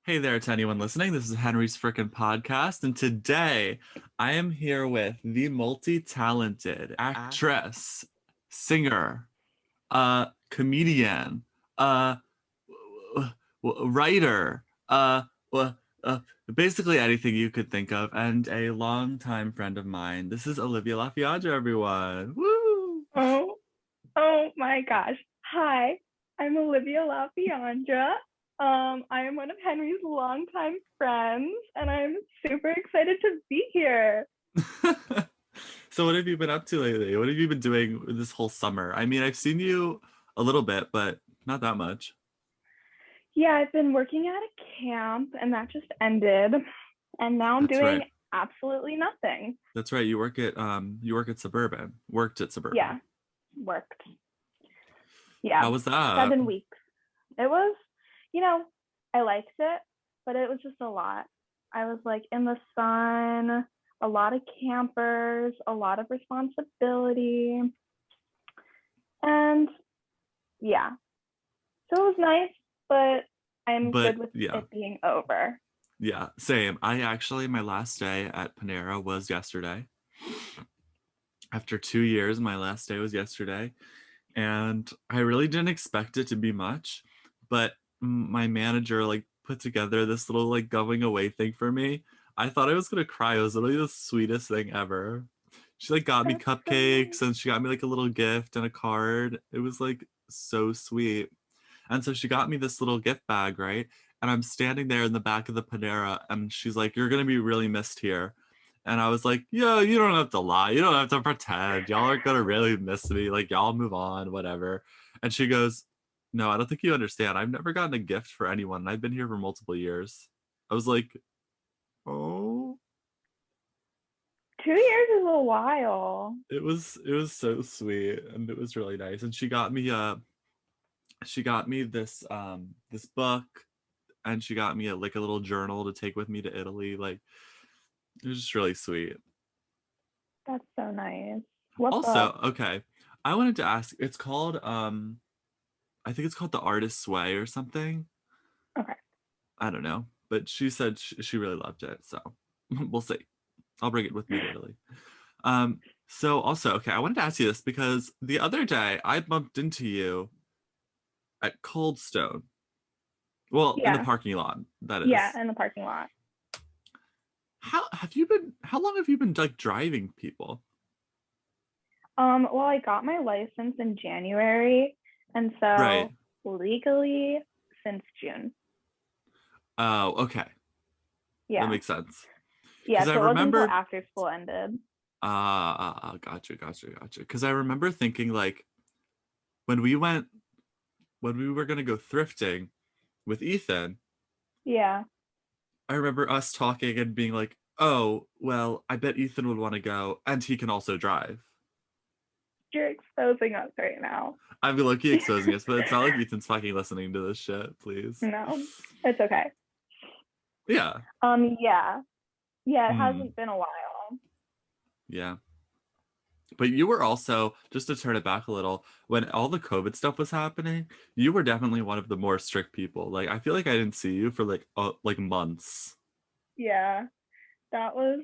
Hey there to anyone listening. This is Henry's Freakin podcast, and today I am here with the multi-talented actress, singer, comedian, uh, writer, w- uh, basically anything you could think of, and a longtime friend of mine. This is Olivia Lafiandra, everyone. Woo! Oh, oh my gosh. Hi, I'm Olivia Lafiandra. I am one of Henry's longtime friends, and I'm super excited to be here. So what have you been up to lately? What have you been doing this whole summer? I mean, I've seen you a little bit, but not that much. Yeah, I've been working at a camp, and that just ended. And now I'm That's right. doing absolutely nothing. That's right. You work at Suburban. Worked at Suburban. Yeah, worked. How Yeah, was that? 7 weeks. It was, you know, I liked it, but it was just a lot. I was like in the sun, a lot of campers, a lot of responsibility. And yeah, so it was nice, but I'm But good with yeah. it being over. Yeah, same. My last day at Panera was yesterday. After 2 years, my last day was yesterday. And I really didn't expect it to be much, but my manager like put together this little like going away thing for me. I thought I was gonna cry. It was literally the sweetest thing ever. She like got me That's so nice. cupcakes and she got me like a little gift and a card. It was like so sweet. And so she got me this little gift bag, right? And I'm standing there in the back of the Panera and she's like, "You're gonna be really missed here." And I was like, "Yeah, you don't have to lie. You don't have to pretend. Y'all aren't gonna really miss me. Like, y'all move on, whatever." And she goes, "No, I don't think you understand. I've never gotten a gift for anyone. And I've been here for multiple years." I was like, "Oh." 2 years is a while. It was so sweet and it was really nice. And she got me this book and she got me like a little journal to take with me to Italy. Like it was just really sweet. That's so nice. What book? Also, okay, I wanted to ask. It's called I think it's called The Artist's Way or something. Okay. I don't know, but she said she really loved it, so we'll see. I'll bring it with me to Italy. So also, okay, I wanted to ask you this because the other day I bumped into you at Coldstone. Well, in the Yeah, parking lot, that yeah, is. in the parking lot. How long have you been like driving people? Well, I got my license in January, and Right. so legally since June. Oh, okay. That Yeah. makes sense. Yeah, Because I so it wasn't until remembered, after school ended. gotcha. Because I remember thinking like when we went, when we were gonna go thrifting with Ethan, Yeah. I remember us talking and being like, "Oh, well, I bet Ethan would want to go, and he can also drive." You're exposing us right now. I'm low-key exposing us, but it's not like Ethan's fucking listening to this shit, please. No, it's okay. Yeah. Yeah. Yeah, it Mm, hasn't been a while. yeah. But you were also, just to turn it back a little, when all the COVID stuff was happening, you were definitely one of the more strict people. Like I feel like I didn't see you for like months. Yeah, that was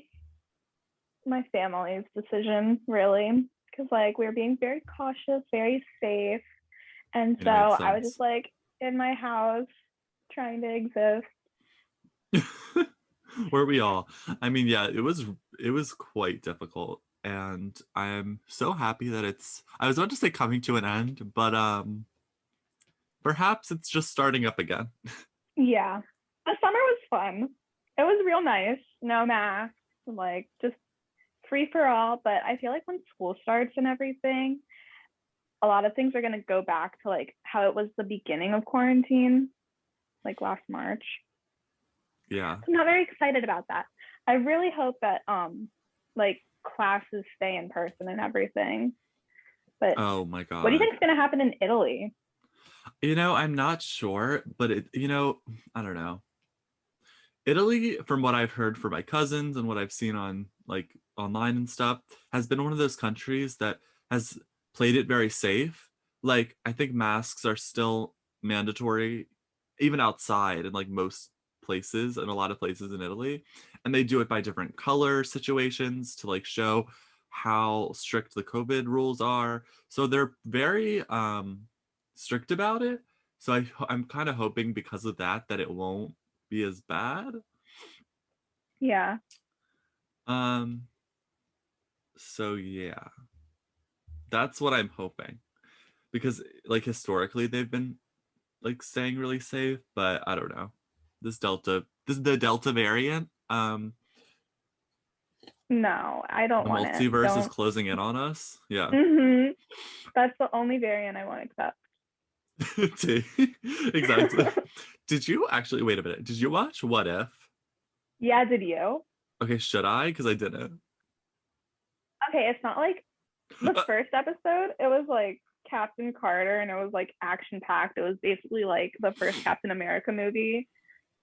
my family's decision, really. Because, like, we were being very cautious, very safe. And And so it made I was just sense. like in my house trying to exist. Were we all? I mean, yeah, it was quite difficult. And I'm so happy that it's I was about to say coming to an end, but perhaps it's just starting up again. Yeah. The summer was fun. It was real nice. No masks, like just free for all. But I feel like when school starts and everything, a lot of things are going to go back to like how it was the beginning of quarantine, like last March. Yeah. So I'm not very excited about that. I really hope that like classes stay in person and everything. But Oh my what do you God. think is going to happen in Italy? I'm not sure, but I don't know. Italy, from what I've heard from my cousins and what I've seen on like online and stuff, has been one of those countries that has played it very safe. Like I think masks are still mandatory, even outside in like most places and a lot of places in Italy, and they do it by different color situations to like show how strict the COVID rules are. So they're very strict about it. So I'm kind of hoping because of that it won't be as bad. Yeah. Um so yeah, that's what I'm hoping, because like historically they've been like staying really safe, but I don't know. This is the Delta variant. No, I don't The want it. multiverse is Don't. closing in on us. Yeah. That's the only variant I won't accept. Exactly. Did you actually wait a minute? Did you watch What If? Yeah, did you? Okay, should I? Because I didn't. Okay, it's not like the first episode, it was like Captain Carter and it was like action packed. It was basically like the first Captain America movie,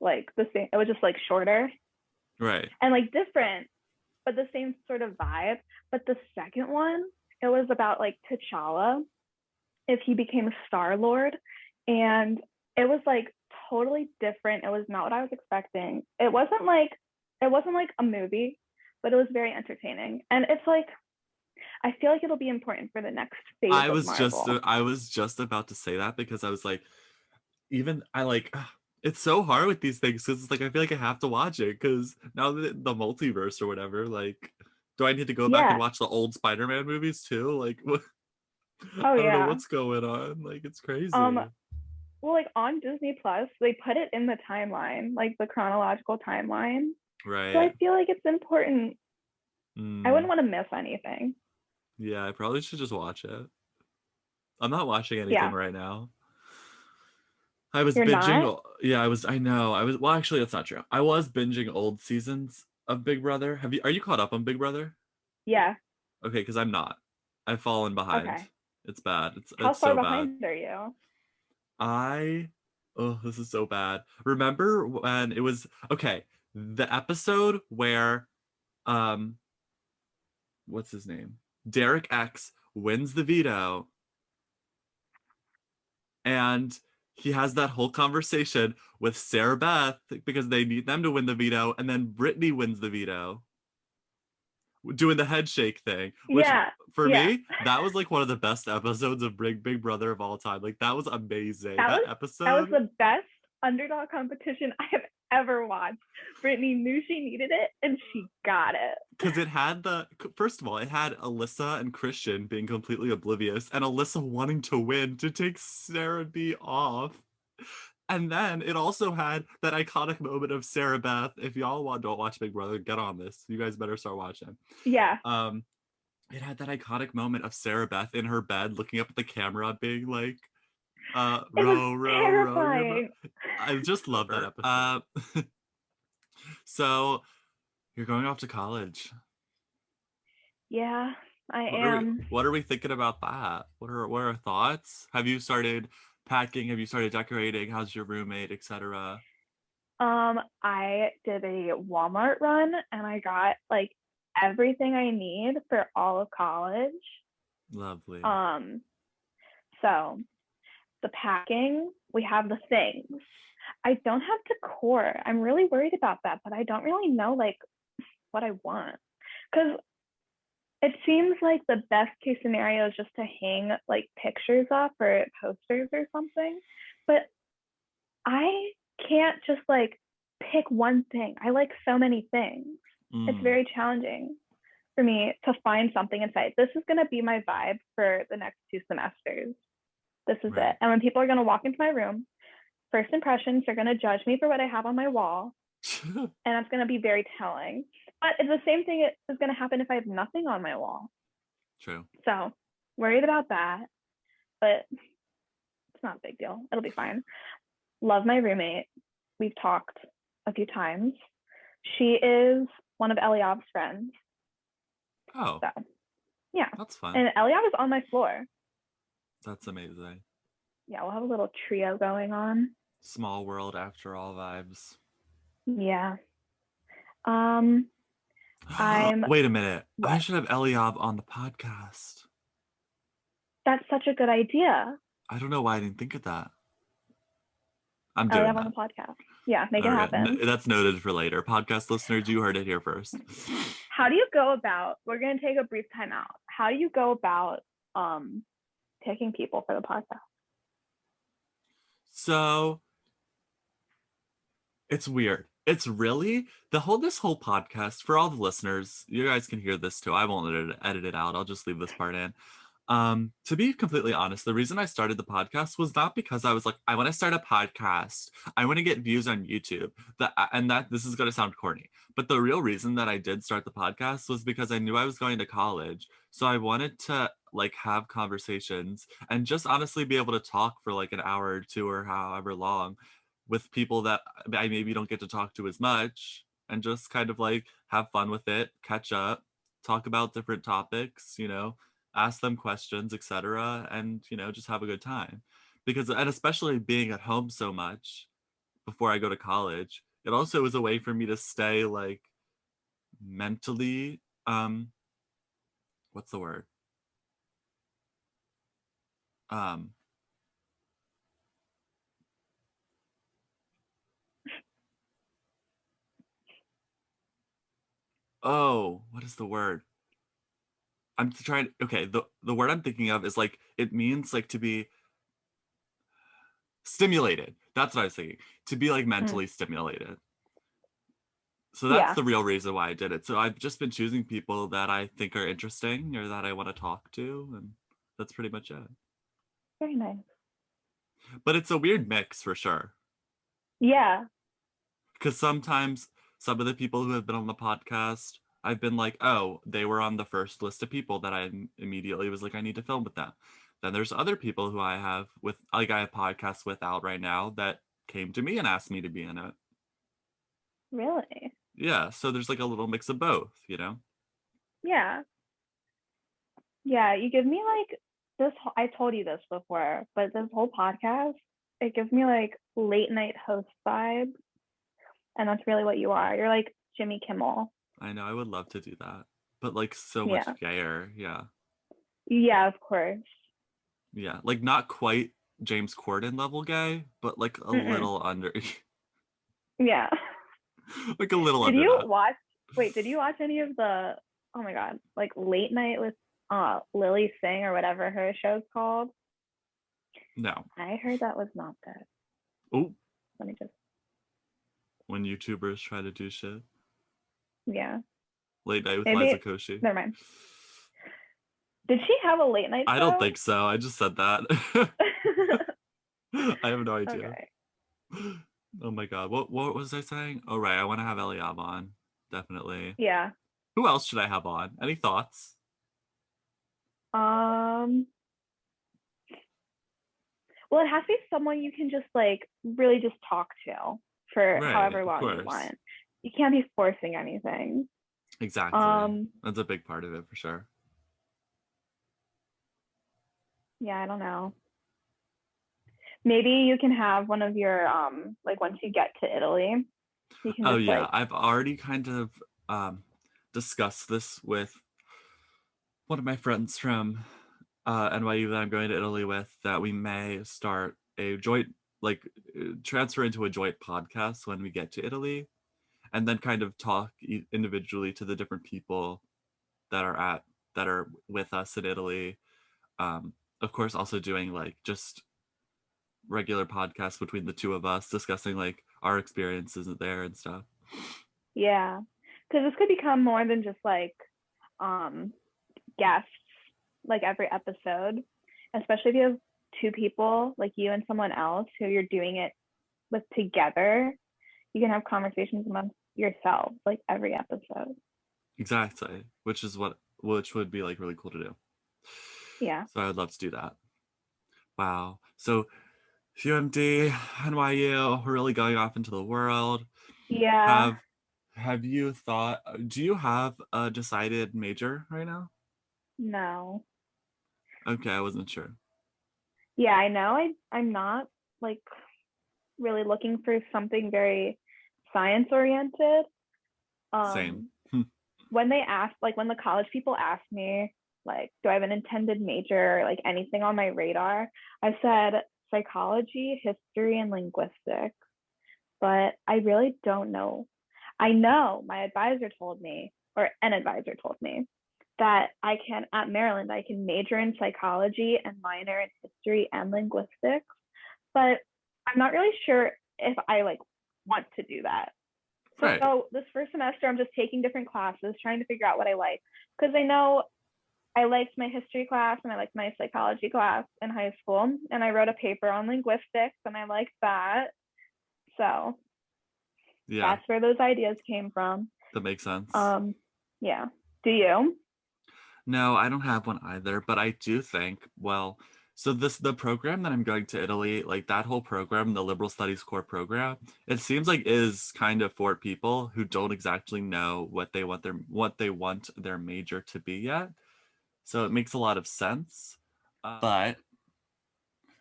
like the same. It was just like shorter Right. and like different, but the same sort of vibe. But the second one, it was about like T'Challa if he became Star Lord, and it was like totally different. It was not what I was expecting. It wasn't like a movie, but it was very entertaining. And it's like I feel like it'll be important for the next phase of Marvel. I was just about to say that, because I was like, even I like it's so hard with these things, because it's like I feel like I have to watch it, because now that the multiverse or whatever, like, do I need to go back and Yeah. watch the old Spider-Man movies too? Like, what? Oh I don't know yeah. what's going on. Like, it's Um. crazy. Well, like on Disney Plus, they put it in the timeline, like the chronological timeline. So Right. I feel like it's important. I wouldn't Mm, want to miss anything. yeah, I probably should just watch it. I'm not watching anything Yeah. right now. I was You're binging. not? Yeah, I was. I know. I was. Well, actually, that's not true. I was binging old seasons of Big Brother. Have you? Are you caught up on Big Brother? Yeah. Okay, because I'm not. I've fallen behind. Okay. It's bad. How It's far so bad. behind are you? I. Oh, this is so bad. Remember when it was okay? The episode where um, what's his name? Derek X wins the veto, and he has that whole conversation with Sarah Beth because they need them to win the veto, and then Brittany wins the veto, doing the head shake thing, which Yeah. for Yeah. me, that was like one of the best episodes of Big Brother of all time. Like, that was amazing. That That was that was episode, the best underdog competition I have ever watched. Brittany knew she needed it and she got it. because it had first of all, it had Alyssa and Christian being completely oblivious, and Alyssa wanting to win to take Sarah B off. And then it also had that iconic moment of Sarah Beth. If y'all don't watch Big Brother, get on this. You guys better start watching. Yeah. Um, it had that iconic moment of Sarah Beth in her bed looking up at the camera, being like, It was row your boat. terrifying. I just love that episode. So you're going off to college. Yeah, I am. What are we thinking about that? What are our thoughts? Have you started packing? Have you started decorating? How's your roommate, etc.? I did a Walmart run and I got like everything I need for all of college. Lovely. So the packing, we have the things. I don't have decor. I'm really worried about that, but I don't really know like what I want. Because it seems like the best case scenario is just to hang like pictures up or posters or something. But I can't just like pick one thing. I like so many things. It's Mm, very challenging for me to find something inside. This is going to be my vibe for the next 2 semesters. This is right. it. And when people are going to walk into my room, first impressions, they're going to judge me for what I have on my wall. And that's going to be very telling. But it's the same thing is going to happen if I have nothing on my wall. True. So worried about that, but it's not a big deal. It'll be fine. Love my roommate. We've talked a few times. She is one of Eliav's friends. Oh, So yeah. that's fun. And Eliav is on my floor. That's amazing. Yeah, we'll have a little trio going on. Small world after all vibes. Yeah. I'm Wait a minute. I what? should have Eliab on the podcast. That's such a good idea. I don't know why I didn't think of that. I'm Ellie doing on the that. podcast. Yeah, make it All right, happen. that's noted for later. Podcast listeners, you heard it here first. How do you go about, we're going to take a brief time out. How do you go about picking people for the podcast? So it's weird. It's really this whole podcast for all the listeners. You guys can hear this too. I won't edit it out. I'll just leave this part in. To be completely honest, the reason I started the podcast was not because I was like, I want to start a podcast. I want to get views on YouTube. That this is going to sound corny, but the real reason that I did start the podcast was because I knew I was going to college. So I wanted to like have conversations and just honestly be able to talk for like an hour or two or however long with people that I maybe don't get to talk to as much, and just kind of like have fun with it, catch up, talk about different topics, ask them questions, etc., and just have a good time. Because and especially being at home so much before I go to college, it also is a way for me to stay like mentally what's the word? Um oh, what is the word? I'm trying okay, the word I'm thinking of is like it means like to be stimulated. That's what I was thinking. To be like mentally stimulated. So that's Yeah. the real reason why I did it. So I've just been choosing people that I think are interesting or that I want to talk to, and that's pretty much it. Very nice. But it's a weird mix for sure. Yeah. Because sometimes some of the people who have been on the podcast, I've been like, oh, they were on the first list of people that I immediately was like, I need to film with them. Then there's other people who I have I have podcasts with out right now that came to me and asked me to be in it. Really? Yeah, so there's like a little mix of both, Yeah. Yeah, you give me like this. I told you this before, but this whole podcast, it gives me like late night host vibes, and that's really what you are. You're like Jimmy Kimmel. I know I would love to do that, but like so much Yeah. gayer. Yeah. Yeah, of course. Yeah. Like not quite James Corden level gay, but like a Mm-mm. little under, Yeah. like a little Did under you that. watch? Wait, did you watch any of the? Oh my god, like late night with Lily Singh or whatever her show's called? No. I heard that was not good. Oh, Let me just. when YouTubers try to do shit. Yeah. Late night with Liza Maybe. Koshy. Never mind. Did she have a late night I don't show? think so. I just said that. I have no idea. Okay. Oh my god. What was I saying? Oh right, I want to have Eliab on. Definitely. Yeah. Who else should I have on? Any thoughts? Um. Well, it has to be someone you can just like really just talk to for Right, however of long you course. want. You can't be forcing anything. Exactly. Um. That's a big part of it for sure. Yeah, I don't know. Maybe you can have one of your like once you get to Italy, you can Oh just yeah, like I've already kind of discussed this with one of my friends from NYU that I'm going to Italy with, that we may start a joint, like transfer into a joint podcast when we get to Italy, and then kind of talk individually to the different people that are with us in Italy. Of course, also doing like just regular podcasts between the two of us discussing like our experiences there and stuff. yeah, because this could become more than just like um guests like every episode, especially if you have two people like you and someone else who you're doing it with together. You can have conversations amongst yourselves like every episode. Exactly, which would be like really cool to do. Yeah. So I would love to do that. Wow. So UMD, NYU, we're really going off into the world. Yeah. Have you thought, do you have a decided major right now? No. Okay, I wasn't sure. Yeah, I know. I'm not like really looking for something very science oriented. Same. Um, when they asked, like when the college people asked me, like, do I have an intended major or like anything on my radar? I said psychology, history, and linguistics, but I really don't know. I know my advisor told me, or an advisor told me, that I can, at Maryland, I can major in psychology and minor in history and linguistics, but I'm not really sure if I like want to do that. Right. So this first semester, I'm just taking different classes, trying to figure out what I like, because I know I liked my history class and I liked my psychology class in high school, and I wrote a paper on linguistics and I liked that. So Yeah, that's where those ideas came from. that makes sense. Yeah. Do you? No, I don't have one either, but I do think, well, so the program that I'm going to Italy, like that whole program, the liberal studies core program, it seems like is kind of for people who don't exactly know what they want their major to be yet. So it makes a lot of sense. But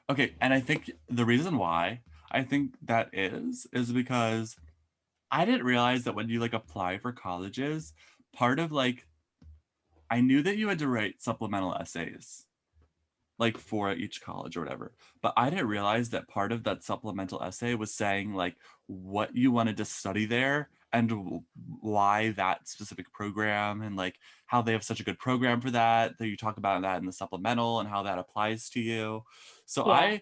okay, and I think the reason why I think that is because I didn't realize that when you like apply for colleges, part of like I knew that you had to write supplemental essays like for each college or whatever. But I didn't realize that part of that supplemental essay was saying like what you wanted to study there and why that specific program and like how they have such a good program for that you talk about that in the supplemental and how that applies to you. So Yeah. I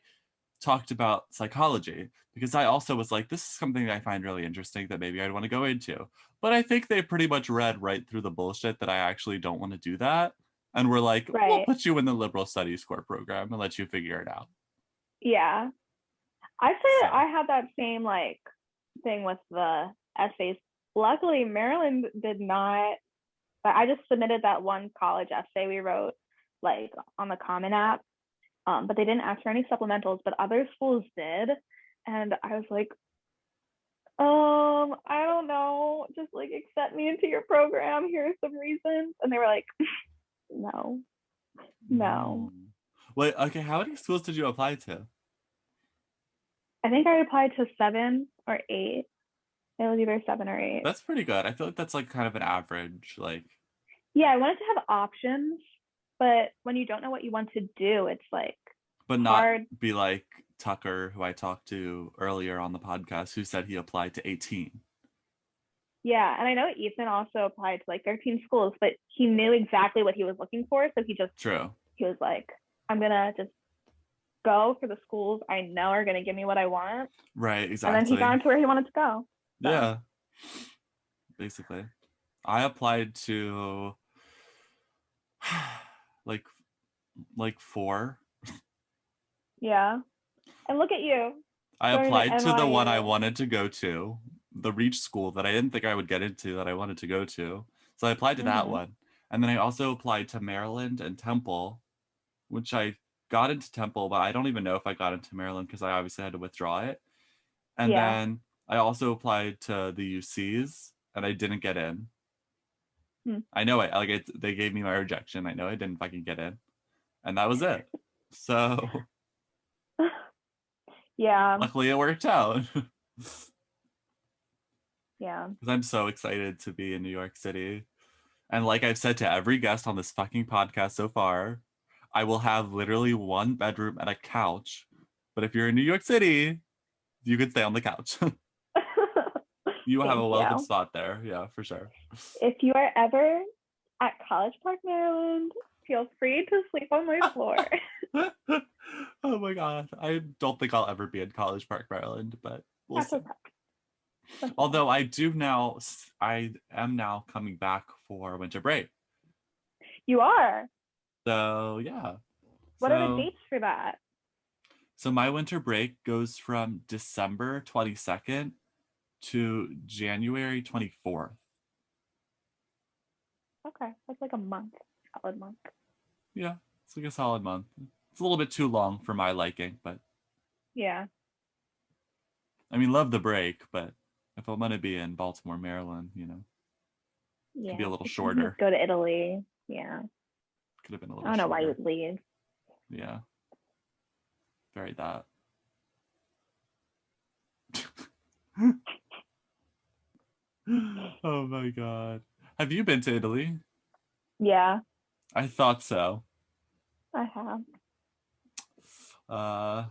talked about psychology because I also was like, this is something that I find really interesting that maybe I'd want to go into. But I think they pretty much read right through the bullshit that I actually don't want to do that. And we're like, we'll Right. put you in the liberal studies core program and let you figure it out. Yeah. I said So I had that same like thing with the essays. Luckily, Maryland did not. But I just submitted that one college essay we wrote like on the Common App, but they didn't ask for any supplementals. But other schools did, and I was like, I don't know, just like accept me into your program. Here are some reasons, and they were like, no, no. wait, okay, how many schools did you apply to? I think I applied to 7 or 8. It was either 7 or 8. That's pretty good. I feel like that's like kind of an average, like, Yeah, I wanted to have options, but when you don't know what you want to do, it's like but not hard. be like Tucker, who I talked to earlier on the podcast, who said he applied to 18. Yeah, and I know Ethan also applied to like 13 schools, but he knew exactly what he was looking for, so True. he was like, I'm gonna just go for the schools I know are gonna give me what I want, Right, and then he exactly. got into where he wanted to go. So. Yeah, basically. I applied to like like 4. Yeah, and look at you I going to applied to the one I NYU. wanted to go to, the Reach school that I didn't think I would get into that I wanted to go to. So I applied to that Mm-hmm. one. And then I also applied to Maryland and Temple, which I got into Temple, but I don't even know if I got into Maryland because I obviously had to withdraw it. And Yeah. then I also applied to the UCs and I didn't get in. Hmm. I know they gave me my rejection. I know I didn't fucking get in. And that was it. So Yeah. luckily it worked out. Yeah. Because I'm so excited to be in New York City. And like I've said to every guest on this fucking podcast so far, I will have literally one bedroom and a couch. But if you're in New York City, you could stay on the couch. You have Thank a welcome you. spot there. Yeah, for sure. If you are ever at College Park, Maryland, feel free to sleep on my floor. Oh my God. I don't think I'll ever be in College Park, Maryland, but we'll That's see. okay. That's Although I am now coming back for winter break. You are. So yeah. What are the So dates for that? so my winter break goes from December 22nd to January 24th. Okay, that's like a month, solid month. Yeah, it's like a solid month. It's a little bit too long for my liking, but Yeah. I mean, love the break, but if I'm gonna be in Baltimore, Maryland, it could be a Yeah. little If you shorter. go to Italy. Yeah. Could have been a I little don't know why shorter. you'd leave. Yeah, very that. Oh my God. Have you been to Italy? Yeah, I thought so. I have. Uh,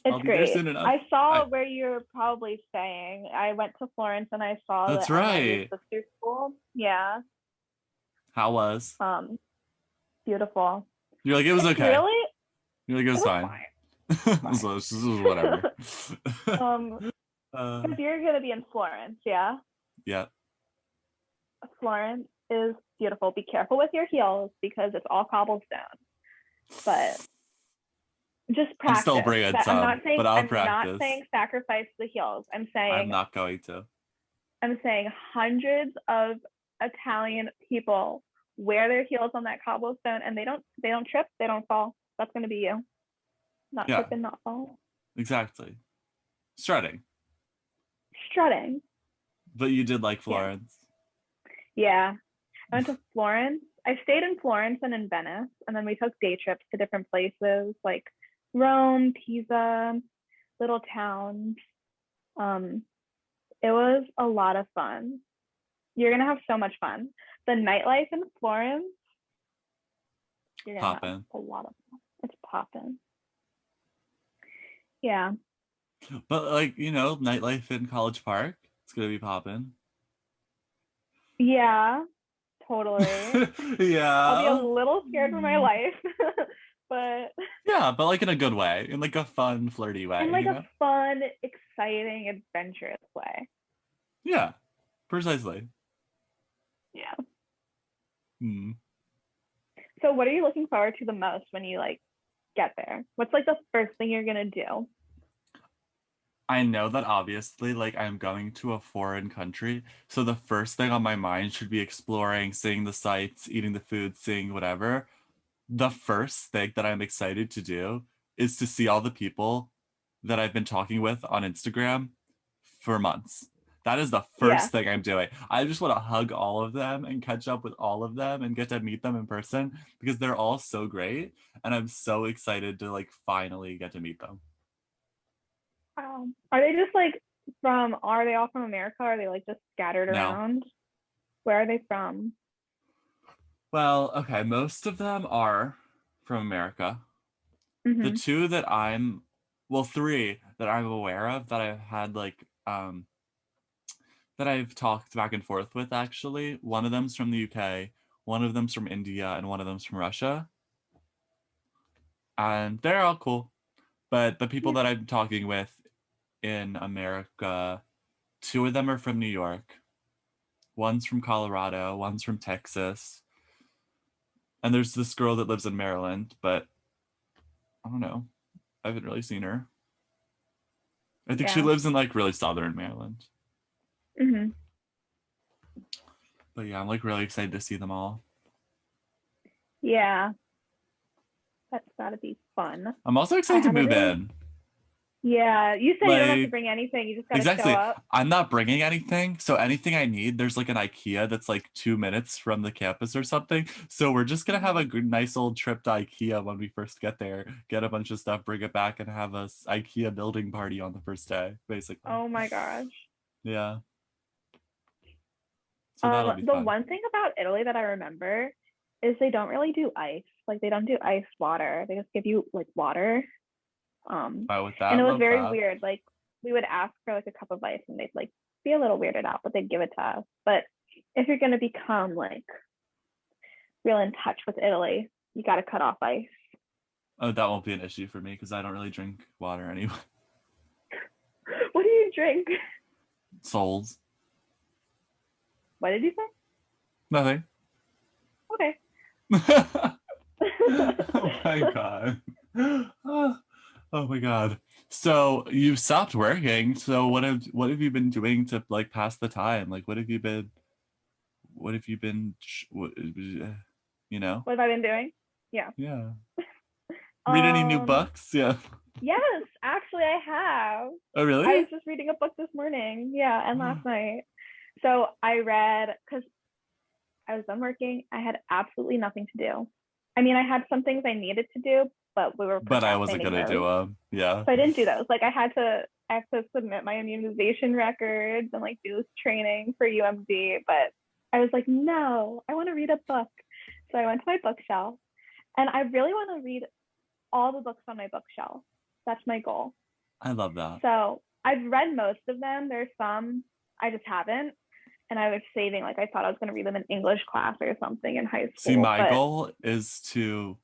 It's I'll be there great. soon enough. I saw where you're probably staying. I went to Florence and I saw That's the NYU right. sister school. Yeah. How was? Beautiful. You're like, it was It's okay. really, You're like, it it was was fine. fine. So Fine. this was whatever. Because you're gonna be in Florence, yeah? Yeah. Florence is beautiful. Be careful with your heels because it's all cobblestone. But just I'm still practice. bringing That some, but I'll I'm not practice. saying sacrifice the heels. I'm not going to. I'm saying hundreds of Italian people wear their heels on that cobblestone and they don't trip, they don't fall. That's gonna be you. Not Yeah, tripping, not falling. exactly. Strutting. Strutting. But you did like Yeah. Florence. Yeah. I went to Florence. I stayed in Florence and in Venice, and then we took day trips to different places like Rome, Pisa, little towns. It was a lot of fun. You're gonna have so much fun. The nightlife in Florence, you're gonna have Poppin'. a lot of fun. It's popping. Yeah. But like, nightlife in College Park, it's gonna be poppin'. Yeah, totally. I'll be a Yeah. little scared for my life, but Yeah, but like in a good way, in like a fun, flirty in way, like a fun, exciting, adventurous way. Yeah, precisely. Yeah. Hmm. So what are you looking forward to the most when you like get there? What's like the first thing you're gonna do? I know that obviously, like, I'm going to a foreign country, so the first thing on my mind should be exploring, seeing the sights, eating the food, seeing whatever. The first thing that I'm excited to do is to see all the people that I've been talking with on Instagram for months. That is the Yeah. first thing I'm doing. I just want to hug all of them and catch up with all of them and get to meet them in person because they're all so great. And I'm so excited to like finally get to meet them. Are they just like are they all from America? Or are they like just scattered No. around? Where are they from? Well, okay, most of them are from America. The Mm-hmm. two that three that I'm aware of that I've had like that I've talked back and forth with actually. One of them's from the UK, one of them's from India, and one of them's from Russia. And they're all cool. But the people Yeah. that I'm talking with in America, two of them are from New York. One's from Colorado, one's from Texas. And there's this girl that lives in Maryland, but I don't know. I haven't really seen her. I think she Yeah. lives in like really southern Maryland. Mm-hmm. But yeah, I'm like really excited to see them all. Yeah. That's gotta be fun. I'm also I excited to have a move really in. Yeah. You said you don't have to Like, bring anything, you just gotta show exactly. up. I'm not bringing anything. So anything I need, there's like an IKEA that's like 2 minutes from the campus or something. So we're just gonna have a good, nice old trip to IKEA when we first get there, get a bunch of stuff, bring it back, and have a IKEA building party on the first day, basically. Oh my gosh. Yeah. So that'll be The fun. one thing about Italy that I remember is they don't really do ice. Like they don't do iced water. They just give you like water. With And that, it was love very that. weird. Like we would ask for like a cup of ice and they'd like be a little weirded out, but they'd give it to us. But if you're gonna become like real in touch with Italy, you gotta cut off ice. Oh, that won't be an issue for me because I don't really drink water anyway. What do you drink? Souls. What did you say? Nothing. Okay. Oh my god. Oh my god. So you've stopped working. So what have you been doing to like pass the time? Like you know? What have I been doing? Yeah. Yeah. Read any new Um, books? Yeah. yes, actually I have. Oh I really? was just reading a book this morning. Yeah, and last night. So I read because I was done working. I had absolutely nothing to do. I mean, I had some things I needed to do, but we were But I wasn't procrastinating gonna do those. them. Yeah. So I didn't do those. Like I have to submit my immunization records and like do this training for UMD. But I was like, no, I want to read a book. So I went to my bookshelf and I really want to read all the books on my bookshelf. That's my goal. I love that. So I've read most of them. There's some I just haven't. And I was saving, like, I thought I was going to read them in English class or something in high See, school. my But goal is to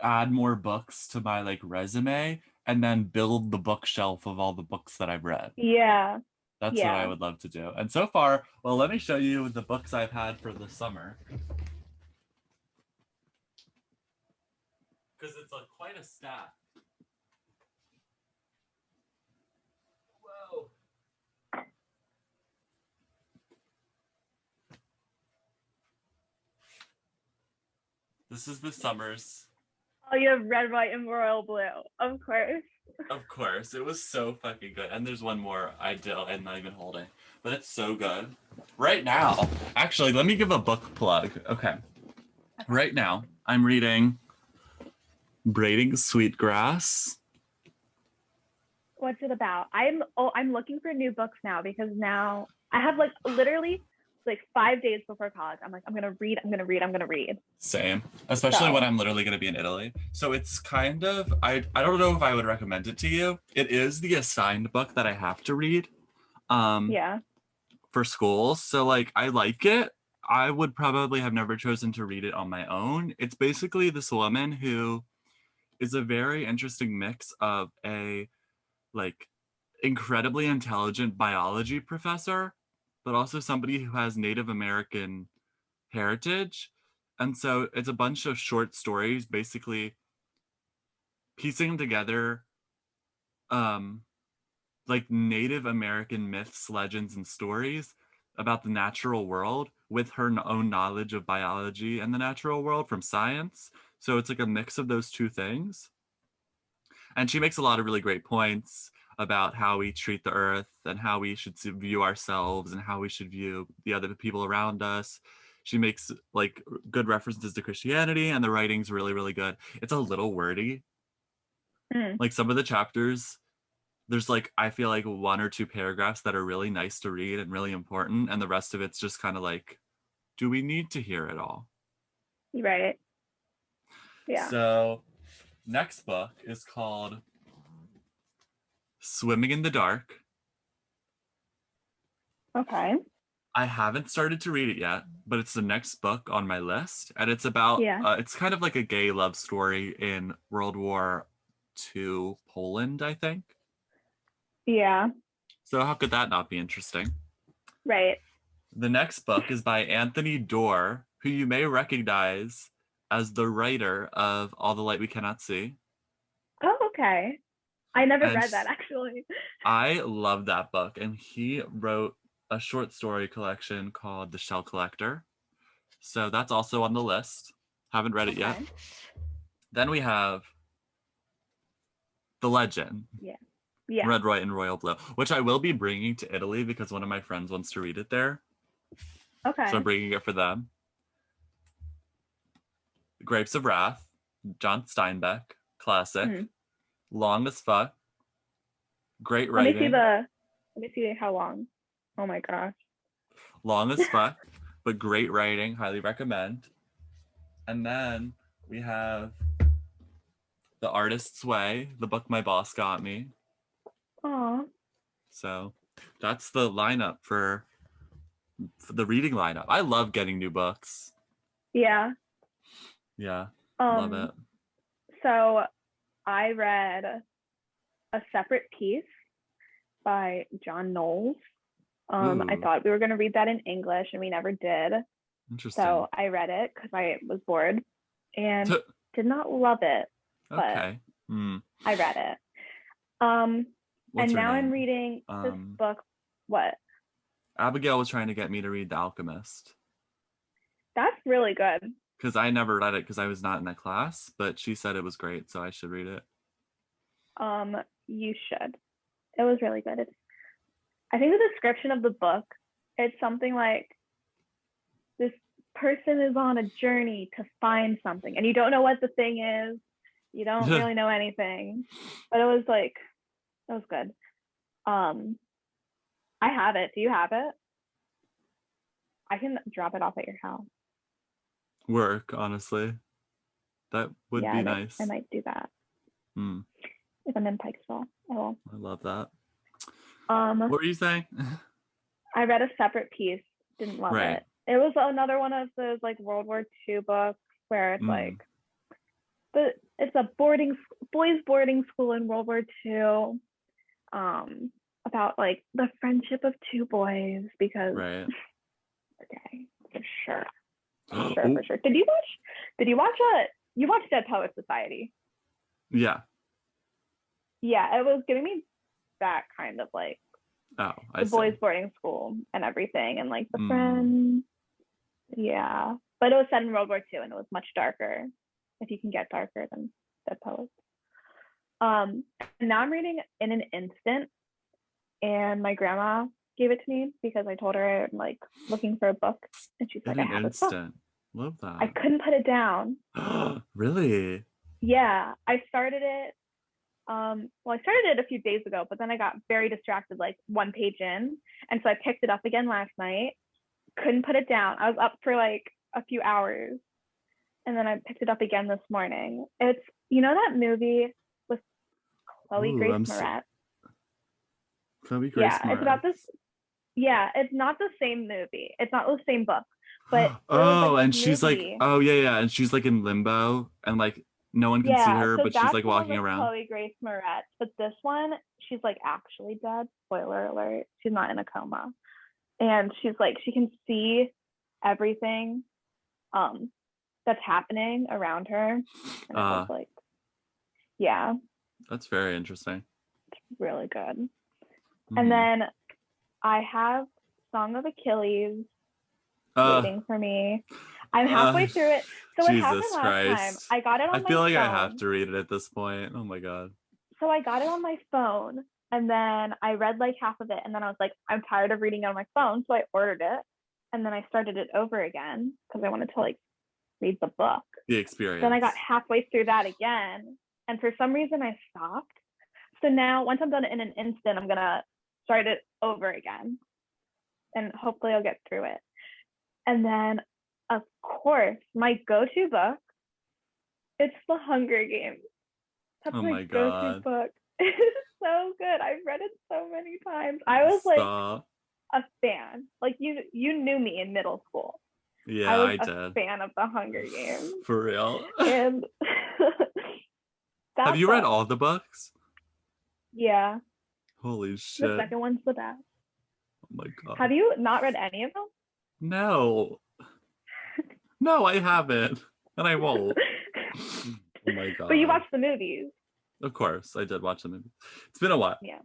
add more books to my like resume and then build the bookshelf of all the books that I've read. yeah, That's what I yeah. would love to do. And so far, well, let me show you the books I've had for the summer. Because it's quite a stack. Whoa. This is the summer's. Oh, you have red, white, and royal blue. Of course. Of course, it was so fucking good. And there's one more I'm not even holding, but it's so good. Right now, actually, let me give a book plug. Okay. Right now, I'm reading Braiding Sweetgrass. What's it about? I'm looking for new books now because now I have like literally like 5 days before college. I'm like, I'm gonna read, I'm gonna read, I'm gonna read. Same, especially when So I'm literally going to be in Italy. So it's kind of, I don't know if I would recommend it to you. It is the assigned book that I have to read yeah. for school. So like I like it. I would probably have never chosen to read it on my own. It's basically this woman who is a very interesting mix of a like incredibly intelligent biology professor, but also somebody who has Native American heritage. And so it's a bunch of short stories basically piecing together um like Native American myths, legends, and stories about the natural world with her own knowledge of biology and the natural world from science. So it's like a mix of those two things. And she makes a lot of really great points about how we treat the earth and how we should view ourselves and how we should view the other people around us. She makes like good references to Christianity, and the writing's really, really good. It's a little wordy. Mm. Like some of the chapters, there's like, I feel like one or two paragraphs that are really nice to read and really important. And the rest of it's just kind of like, do we need to hear it all? Right. Yeah. So, next book is called Swimming in the Dark. Okay. I haven't started to read it yet, but it's the next book on my list. And it's about, Yeah. it's kind of like a gay love story in World War II Poland, I think. Yeah. So, how could that not be interesting? Right. The next book is by Anthony Doerr, who you may recognize as the writer of All the Light We Cannot See. Oh, okay. I never And read that actually. I love that book. And he wrote a short story collection called The Shell Collector. So that's also on the list. Haven't read it yet. Okay. Then we have The Legend, Yeah. Yeah. Red, White, and Royal Blue, which I will be bringing to Italy because one of my friends wants to read it there. So Okay. I'm bringing it for them. Grapes of Wrath, John Steinbeck, classic. Hmm. Long as fuck. Great Let me see writing. the. Let me see how long. Oh my gosh. Long as fuck, but great writing. Highly recommend. And then we have The Artist's Way, the book my boss got me. Aw. So that's the lineup for the reading lineup. I love getting new books. Yeah. Yeah, love Um. it. So I read a separate piece by John Knowles. I Ooh, thought we were going to read that in English and we never did. interesting. So I read it because I was bored and did not love it, but Okay. Hmm. I read it. Um, What's and her now I'm name? reading this book. What? Abigail was trying to get me to read The Alchemist That's really good. because I never read it because I was not in that class, but she said it was great, so I should read it. You should. It was really good. I think the description of the book, it's something like this person is on a journey to find something and you don't know what the thing is. You don't really know anything. But it was like, it was good. I have it. Do you have it? I can drop it off at your house. Work, honestly. That would Yeah, be I nice. might do that. Hmm. if I'm in Pikesville, I will. I love that. Um, What were you saying? I read a separate piece, didn't love Right. it. It was another one of those like World War II books where it's like it's a boys boarding school in World War II, about like the friendship of two boys because Right. okay, for sure. Ooh. For sure. Did you watch you watched Dead Poet Society? Yeah. Yeah, it was giving me that kind of like Oh, I the see. boys boarding school and everything and like the friends. Yeah. But it was set in World War II and it was much darker. If you can get darker than Dead Poets. Now I'm reading In an Instant, and my grandma gave it to me because I told her I'm like looking for a book, and she's like, In I an have this book. instant. Love I that. couldn't put it down. Really? Yeah, I started it. Well, I started it a few days ago, but then I got very distracted, like one page in, and so I picked it up again last night. Couldn't put it down. I was up for like a few hours, and then I picked it up again this morning. It's that movie with Chloe Ooh, Grace Moretz. Chloe Grace Yeah, it's about Moretz. this. Yeah, it's not the same movie. It's not the same book, but there was like Oh, this and she's like, movie. oh yeah, and she's like in limbo, and like no one can see Yeah, her, so but she's that's like the one walking with around. Chloe Grace Moretz. But this one, she's like actually dead. Spoiler alert. She's not in a coma. And she's like, she can see everything that's happening around her. And it was like, yeah. That's very interesting. It's really good. And then I have Song of Achilles waiting for me. I'm halfway through it. So what happened Jesus last time, Christ. I got it on I my feel like phone. I have to read it at this point. Oh my God. So I got it on my phone, and then I read like half of it, and then I was like, I'm tired of reading it on my phone, so I ordered it, and then I started it over again because I wanted to like read the book. The experience. Then I got halfway through that again, and for some reason I stopped. So now once I'm done in an instant, I'm gonna start it over again, and hopefully I'll get through it. And then, of course, my go-to book, it's The Hunger Games. That's my go-to book. It's so good. I've read it so many times. I was like a fan. Like you knew me in middle school. Yeah, I was a a fan of The Hunger Games. For real. And have you read all the books? Yeah. Holy shit. The second one's the best. Oh my God. Have you not read any of them? No. No, I haven't. And I won't. Oh my God. But you watched the movies. Of course, I did watch the movies. It's been a while. Yeah.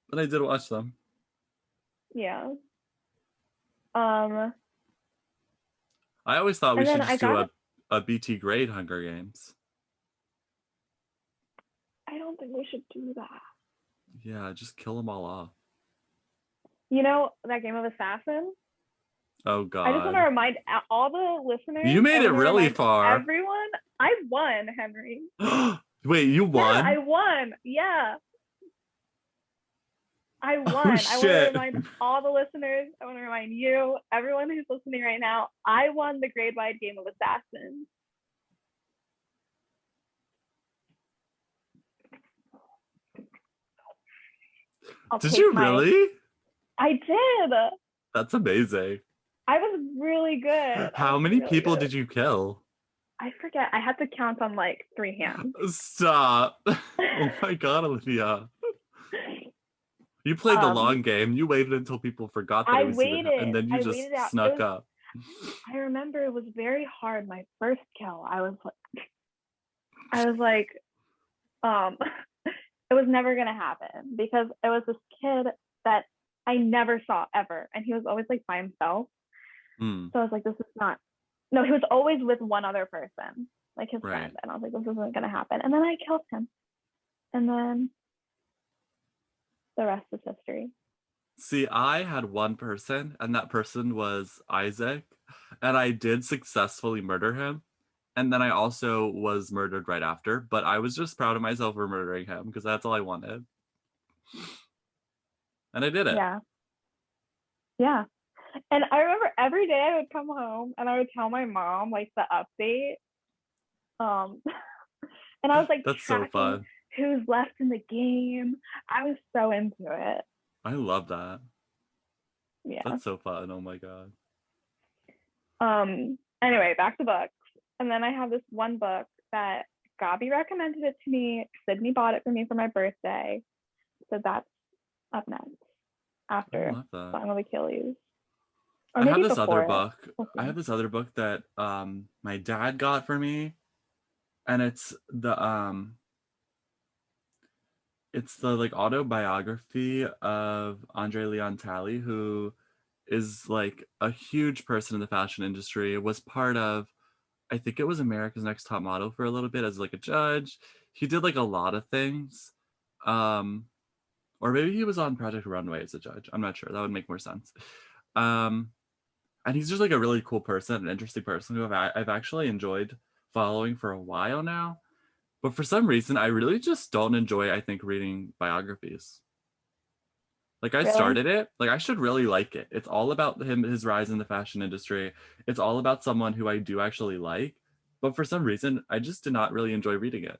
But I did watch them. Yeah. I always thought we should just do a BT grade Hunger Games. I don't think we should do that. Yeah, just kill them all off. You know that game of Assassin? Oh God. I just want to remind all the listeners. You made it really far. Everyone, I won, Henry. Wait, you won? Yeah, I won. Yeah. I won. Oh, shit. I want to remind all the listeners. I want to remind you, everyone who's listening right now, I won the grade-wide game of Assassin. Did you really? I did. That's amazing. I was really good. How many people did you kill? I forget. I had to count on like 3 hands. Stop. Oh my God, Olivia. You played the long game. You waited until people forgot that it was you, and then you just snuck up. I remember it was very hard. My first kill, I was like, it was never gonna happen because it was this kid that I never saw ever, and he was always like by himself. So I was like, this is not. No, he was always with one other person, like his friend, and I was like, this isn't gonna happen. And then I killed him, and then the rest is history. See, I had one person, and that person was Isaac, and I did successfully murder him. And then I also was murdered right after, but I was just proud of myself for murdering him because that's all I wanted. And I did it. Yeah. Yeah. And I remember every day I would come home and I would tell my mom like the update. And I was like, that's so fun. who's left in the game. I was so into it. I love that. Yeah. That's so fun. Oh my god. Anyway, back to books. And then I have this one book that Gabi recommended it to me. Sydney bought it for me for my birthday. So that's up next I after love that. Song of Achilles. Or I have maybe this other before it. book. We'll I see. have this other book that my dad got for me, and it's the like autobiography of Andre Leontally, who is like a huge person in the fashion industry. Was part of, I think it was America's Next Top Model for a little bit as like a judge. He did like a lot of things. Or maybe he was on Project Runway as a judge. I'm not sure. That would make more sense. And he's just like a really cool person, an interesting person who I've actually enjoyed following for a while now. But for some reason, I really just don't enjoy, I think, reading biographies. Like I Really? started it, like I should really like it. It's all about him, his rise in the fashion industry. It's all about someone who I do actually like. But for some reason, I just did not really enjoy reading it.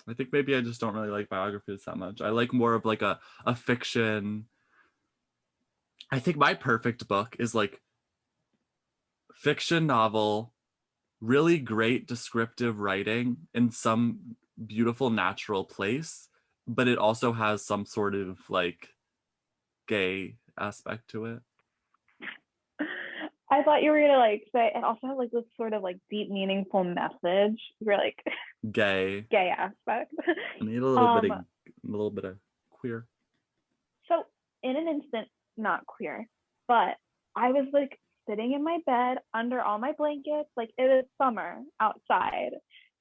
I think maybe I just don't really like biographies that much. I like more of like a fiction. I think my perfect book is like fiction novel, really great descriptive writing in some beautiful natural place, but it also has some sort of like gay aspect to it. I thought you were gonna like say it also has like this sort of like deep, meaningful message. You're like Gay. gay aspect. I need a little bit of queer. So in an instant, not queer, but I was like sitting in my bed under all my blankets, like it is summer outside,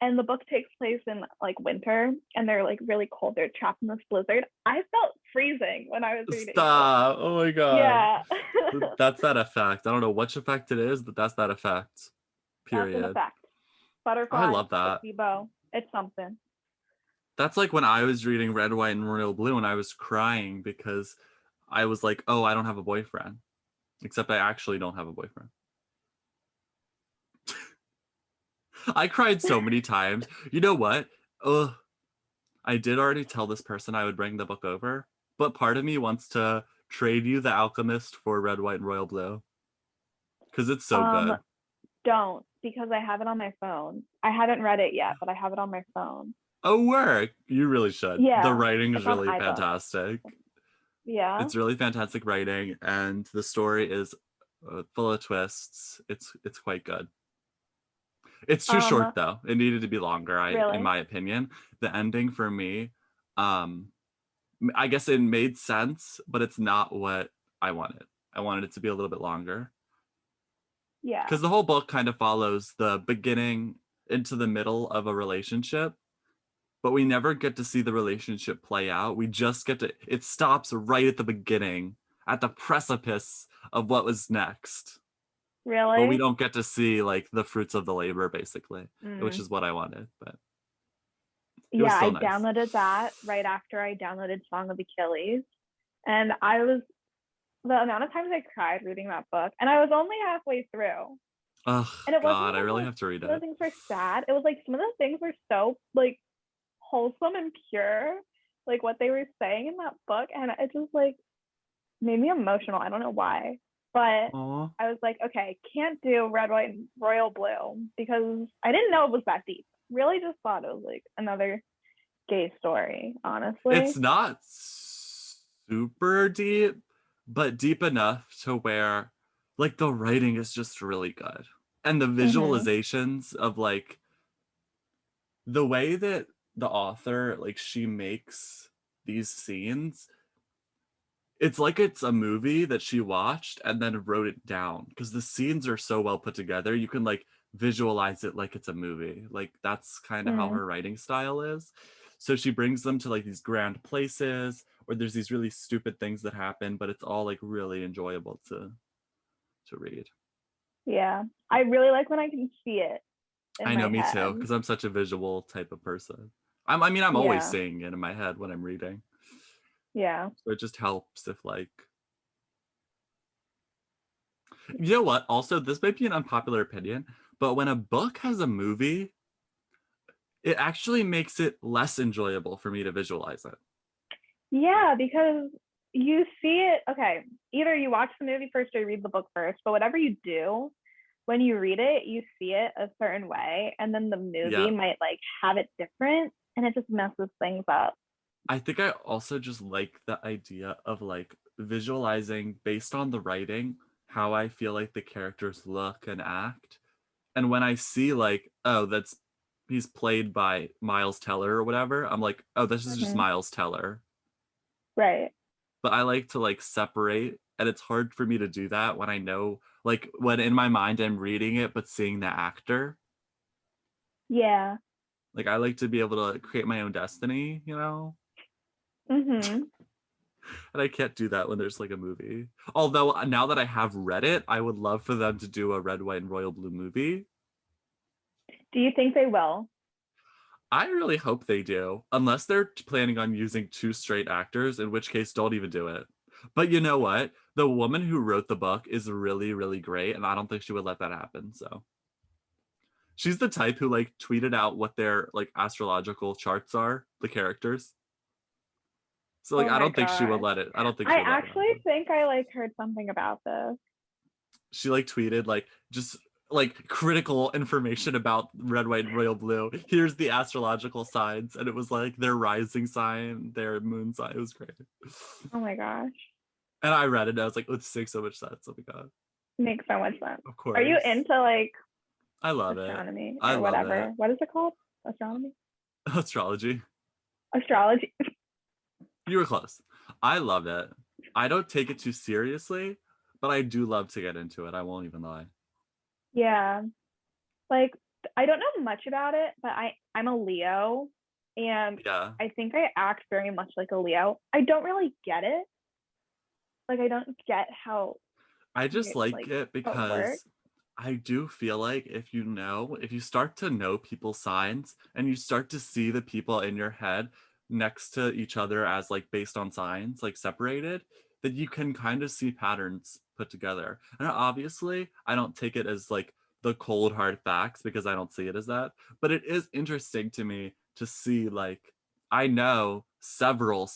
and the book takes place in like winter, and they're like really cold. They're trapped in this blizzard. I felt freezing when I was reading. Stop! Oh my god. Yeah. That's that effect. I don't know which effect it is, but that's that effect. That's an Period. effect. I Butterfly, love that. placebo. It's something. That's like when I was reading Red, White, and Royal Blue and I was crying because I was like, oh, I don't have a boyfriend. Except I actually don't have a boyfriend. I cried so many times. You know what? Ugh. I did already tell this person I would bring the book over, but part of me wants to trade you The Alchemist for Red, White, and Royal Blue. Because it's so good. Don't, because I have it on my phone. I haven't read it yet, but I have it on my phone. Oh, work. You really should. Yeah, The writing is it's on really iBook. fantastic. Yeah. It's really fantastic writing, and the story is full of twists. It's quite good. It's too short though. It needed to be longer, Really? in my opinion. The ending for me, I guess it made sense, but it's not what I wanted. I wanted it to be a little bit longer. Yeah. Because the whole book kind of follows the beginning into the middle of a relationship, but we never get to see the relationship play out. We just get to, it stops right at the beginning, at the precipice of what was next. Really? But we don't get to see like the fruits of the labor, basically, which is what I wanted. But yeah, I nice. downloaded that right after I downloaded Song of Achilles, and the amount of times I cried reading that book, and I was only halfway through. Oh God, I really have to read it. Some of the things were sad. It was like some of the things were so like wholesome and pure, like what they were saying in that book, and it just like made me emotional. I don't know why, but Aww. I was like, okay, can't do Red, White, and Royal Blue because I didn't know it was that deep. Really just thought it was like another gay story, honestly. It's not super deep, but deep enough to where like the writing is just really good. And the visualizations of like the way that the author, like she makes these scenes, it's like it's a movie that she watched and then wrote it down because the scenes are so well put together. You can like visualize it like it's a movie. Like that's kind of how her writing style is. So she brings them to like these grand places where there's these really stupid things that happen, but it's all like really enjoyable to read. Yeah, I really like when I can see it. I know, me too, because I'm such a visual type of person. I'm always seeing it in my head when I'm reading. Yeah. So it just helps if like, you know what? Also, this might be an unpopular opinion, but when a book has a movie, it actually makes it less enjoyable for me to visualize it. Yeah, because you see it, okay, either you watch the movie first or you read the book first, but whatever you do, when you read it, you see it a certain way, and then the movie Yeah. might like have it different, and it just messes things up. I think I also just like the idea of like visualizing based on the writing how I feel like the characters look and act. And when I see like, oh, that's he's played by Miles Teller or whatever, I'm like, oh, this is just Mm-hmm. Miles Teller. Right. But I like to like separate, and it's hard for me to do that when I know like when in my mind I'm reading it but seeing the actor. Yeah. Like I like to be able to create my own destiny, you know? Mm-hmm. And I can't do that when there's like a movie. Although now that I have read it, I would love for them to do a red, white, and royal blue movie. Do you think they will? I really hope they do, unless they're planning on using two straight actors, in which case, don't even do it. But you know what? The woman who wrote the book is really, really great, and I don't think she would let that happen. So she's the type who like tweeted out what their like astrological charts are, the characters. So like Oh I my don't think she would gosh. let it. I don't think she I would let it actually happen. think I like heard something about this. She like tweeted like just like critical information about red, white, and royal blue. Here's the astrological signs, and it was like their rising sign, their moon sign. It was great. Oh my gosh. And I read it and I was like, oh, this makes so much sense. Oh my god. Makes so much sense. Of Are you course. into like I love it. astronomy I or love it. whatever? What is it called? Astronomy? Astrology. Astrology. You were close. I love it. I don't take it too seriously, but I do love to get into it. I won't even lie. Yeah. Like I don't know much about it, but I'm a Leo and Yeah. I think I act very much like a Leo. I don't really get it. Like I don't get I just like like it how it works. because I do feel like if you start to know people's signs and you start to see the people in your head next to each other as like based on signs, like separated, then you can kind of see patterns put together. And obviously, I don't take it as like the cold hard facts because I don't see it as that, but it is interesting to me to see like I know several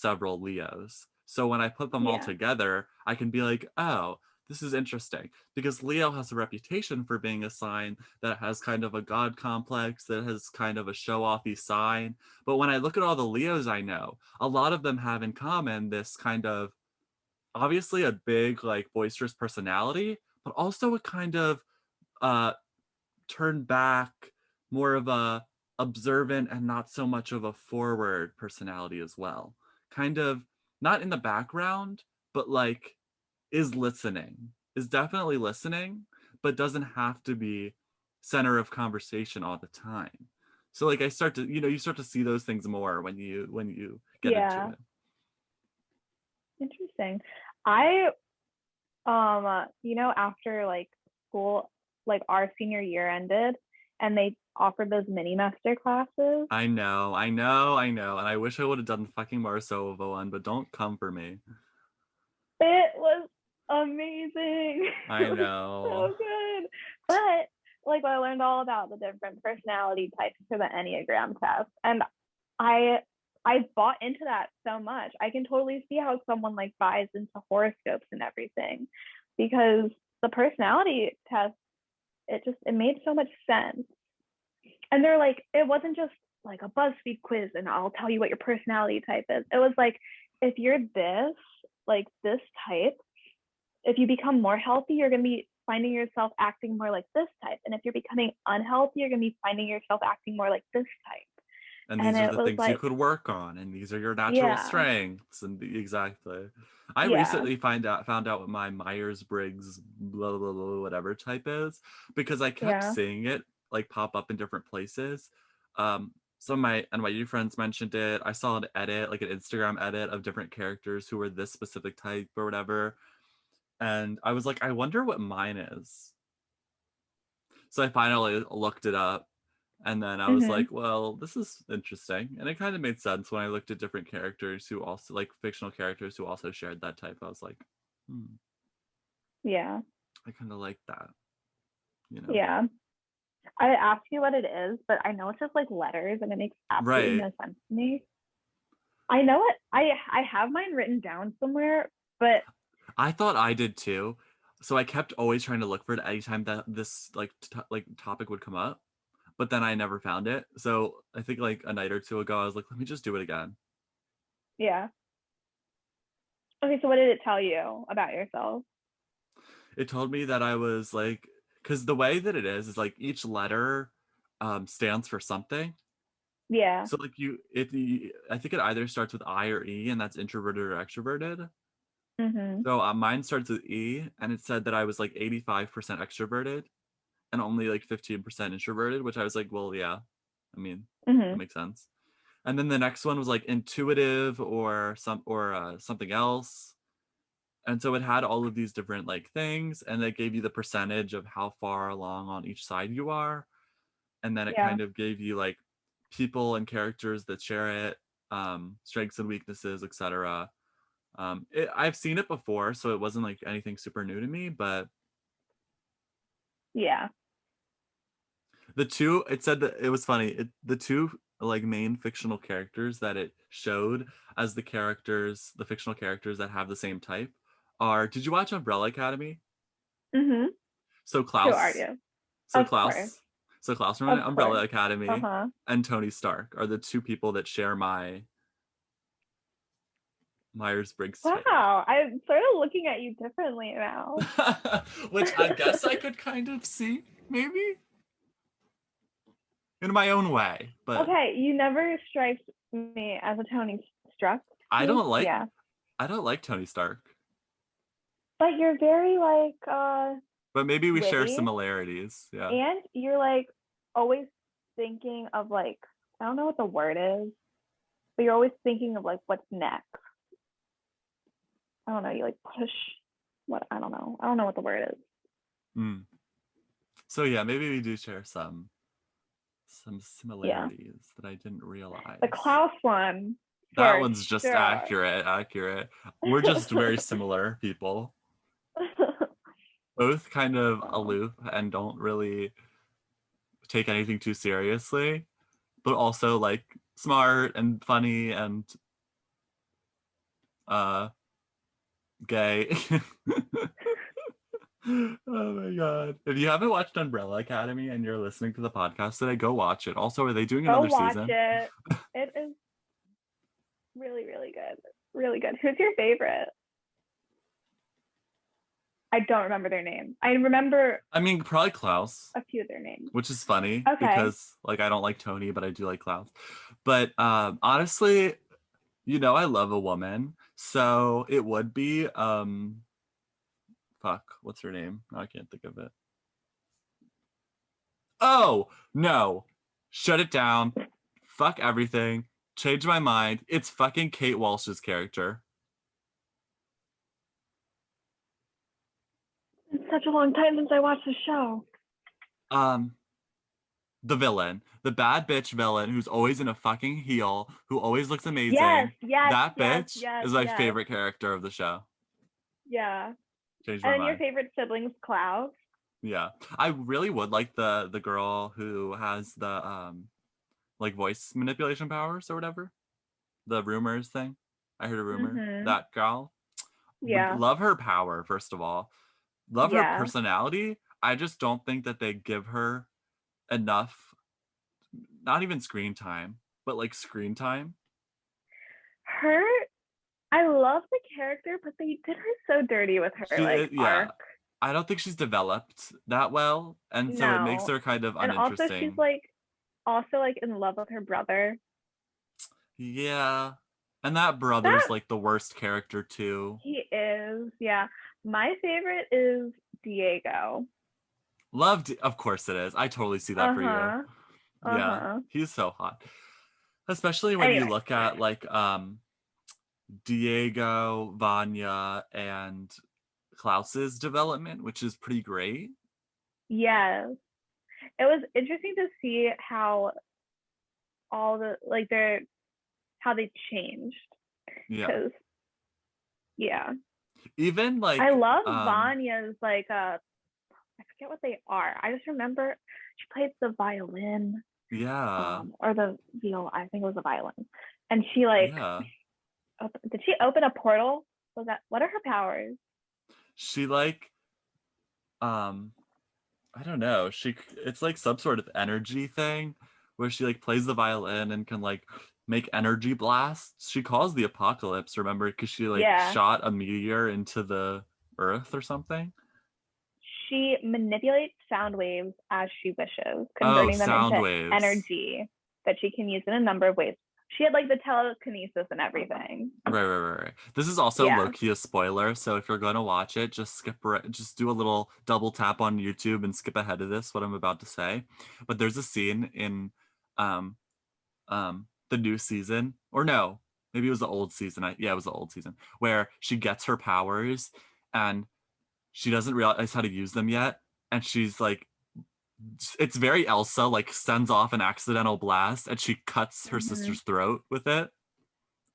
Leos. So when I put them all Yeah. together, I can be like, oh, this is interesting because Leo has a reputation for being a sign that has kind of a god complex, that has kind of a show offy sign. But when I look at all the Leos I know, a lot of them have in common this kind of obviously a big, like boisterous personality, but also a kind of uh turned back, more of a observant and not so much of a forward personality as well. Kind of not in the background, but like is listening, is definitely listening, but doesn't have to be center of conversation all the time. So like I start to, you start to see those things more when you get into Yeah. it. Interesting. I after like school, like our senior year ended and they offered those mini master classes. And I wish I would have done the fucking Marsova one, but don't come for me. It was amazing. It I was know. so good. But like I learned all about the different personality types for the Enneagram test. And I I bought into that so much. I can totally see how someone like buys into horoscopes and everything because the personality test, it made so much sense. And they're like, it wasn't just like a BuzzFeed quiz and I'll tell you what your personality type is. It was like, if you're this type, if you become more healthy, you're going to be finding yourself acting more like this type. And if you're becoming unhealthy, you're going to be finding yourself acting more like this type. And And these are it the was things you like, could work on, and these are your natural yeah, strengths, and exactly. I yeah, recently found out what my Myers-Briggs blah blah blah whatever type is because I kept yeah. seeing it like pop up in different places. Some of my NYU friends mentioned it. I saw an edit, like an Instagram edit of different characters who were this specific type or whatever, and I was like, I wonder what mine is. So I finally looked it up. And then I was Mm-hmm. like, well, this is interesting. And it kind of made sense when I looked at different characters who also, like fictional characters who also shared that type. I was like, Yeah, I kind of like that, you know? yeah. I asked you what it is, but I know it's just like letters and it makes absolutely Right. no sense to me. I know it. I have mine written down somewhere, but I thought I did too. So I kept always trying to look for it anytime that this like topic would come up, but then I never found it. So I think like a night or two ago, I was like, let me just do it again. yeah. Okay, so what did it tell you about yourself? It told me that I was like, because the way that it is like each letter stands for something. Yeah. So like I think it either starts with I or E, and that's introverted or extroverted. Mhm. So mine starts with E, and it said that I was like 85% extroverted and only like 15% introverted, which I was like, well, yeah, I mean, that Mhm. makes sense. And then the next one was like intuitive or something else. And so it had all of these different like things, and they gave you the percentage of how far along on each side you are. And then it Yeah. kind of gave you like people and characters that share it, strengths and weaknesses, etc. I've seen it before, so it wasn't like anything super new to me, but Yeah. it said that it was funny. The two like main fictional characters that it showed as the fictional characters that have the same type are, did you watch Umbrella Academy? Mhm. So Who are Klaus, you? so Of course. Klaus, so Klaus from Of course. Umbrella Academy Uh-huh. and Tony Stark are the two people that share my Myers-Briggs type. Wow. I'm sort of looking at you differently now. Which I guess I could kind of see, maybe in my own way, but Okay, you never strike me as a Tony struck I me. don't like Yeah. I don't like Tony Stark. But you're very like But maybe we share witty, similarities. Yeah. and you're like always thinking of like, I don't know what the word is, but you're always thinking of like what's next. I don't know, you like push what, I don't know. I don't know what the word is. Mm. So yeah, maybe we do share some Yeah. similarities that I didn't The realize. Klaus one That for one's just sure. accurate. We're just very similar people. Both kind of Oh, aloof and don't really take anything too seriously, but also like smart and funny and uh gay. Oh my god. If you haven't watched Umbrella Academy and you're listening to the podcast today, go watch it. Also, are they doing go another watch season? it. It is really, really good. Really good. Who's your favorite? I don't remember their name. I remember I mean, probably Klaus, a few of their names. which is funny Okay. because like I don't like Tony, but I do like Klaus. But honestly, I love a woman. So it would be fuck, what's her name? Oh, I can't think of it. Oh, no. Shut it down. Fuck everything. Change my mind. It's fucking Kate Walsh's character. It's such a long time since I watched the show. Um, the villain, the bad bitch villain who's always in a fucking heel, who always looks Yes, amazing. yes, That yes, bitch yes, is my yes. favorite character of the show. Yeah. Changed And my then your mind. favorite siblings, Klaus. Yeah. I really would like the girl who has the like voice manipulation powers or whatever. The rumors thing. I heard a rumor. Mhm. That girl. Would Yeah. love her power, first of all. Love her Yeah. personality. I just don't think that they give her enough, not even screen time, but like screen time. Her, I love the character, but they did her so dirty with her like Yeah. arc. I don't think she's developed that well, and so it makes No. her kind of And also she's uninteresting. like also like in love with her brother. Yeah. And that brother's That like the worst character too. he is. Yeah. My favorite is Diego. Loved, of course it is. I totally see that for you. Uh-huh. Yeah, Uh-huh. he's so hot. Especially when you Anyway. look at like Diego, Vanya, and Klaus's development, which is pretty great. Yes. It was interesting to see how all the like their how they changed. Yeah. Cause yeah. Even I like love Vanya's like I forget what they are. I just remember She played the violin, Yeah. or the viol. I think it was a violin, and she like Yeah. did she open a portal? Was that what are her powers? She like I don't know. It's like some sort of energy thing where she like plays the violin and can like make energy blasts. She caused the apocalypse, remember? Because she like Yeah, shot a meteor into the earth or something. she manipulates sound waves as she wishes, Oh, converting them sound into waves. energy that she can use in a number of ways. She had like the telekinesis and everything. Right. This is also Yeah. low-key a spoiler, so if you're going to watch it, just do a little double tap on YouTube and skip ahead of this, what I'm about to say. But there's a scene in um the new season, or no, maybe it was the old season. Yeah, it was the old season, where she gets her powers and she doesn't realize how to use them yet, and she's like, it's very Elsa, like sends off an accidental blast and she cuts her Mhm. sister's throat with it.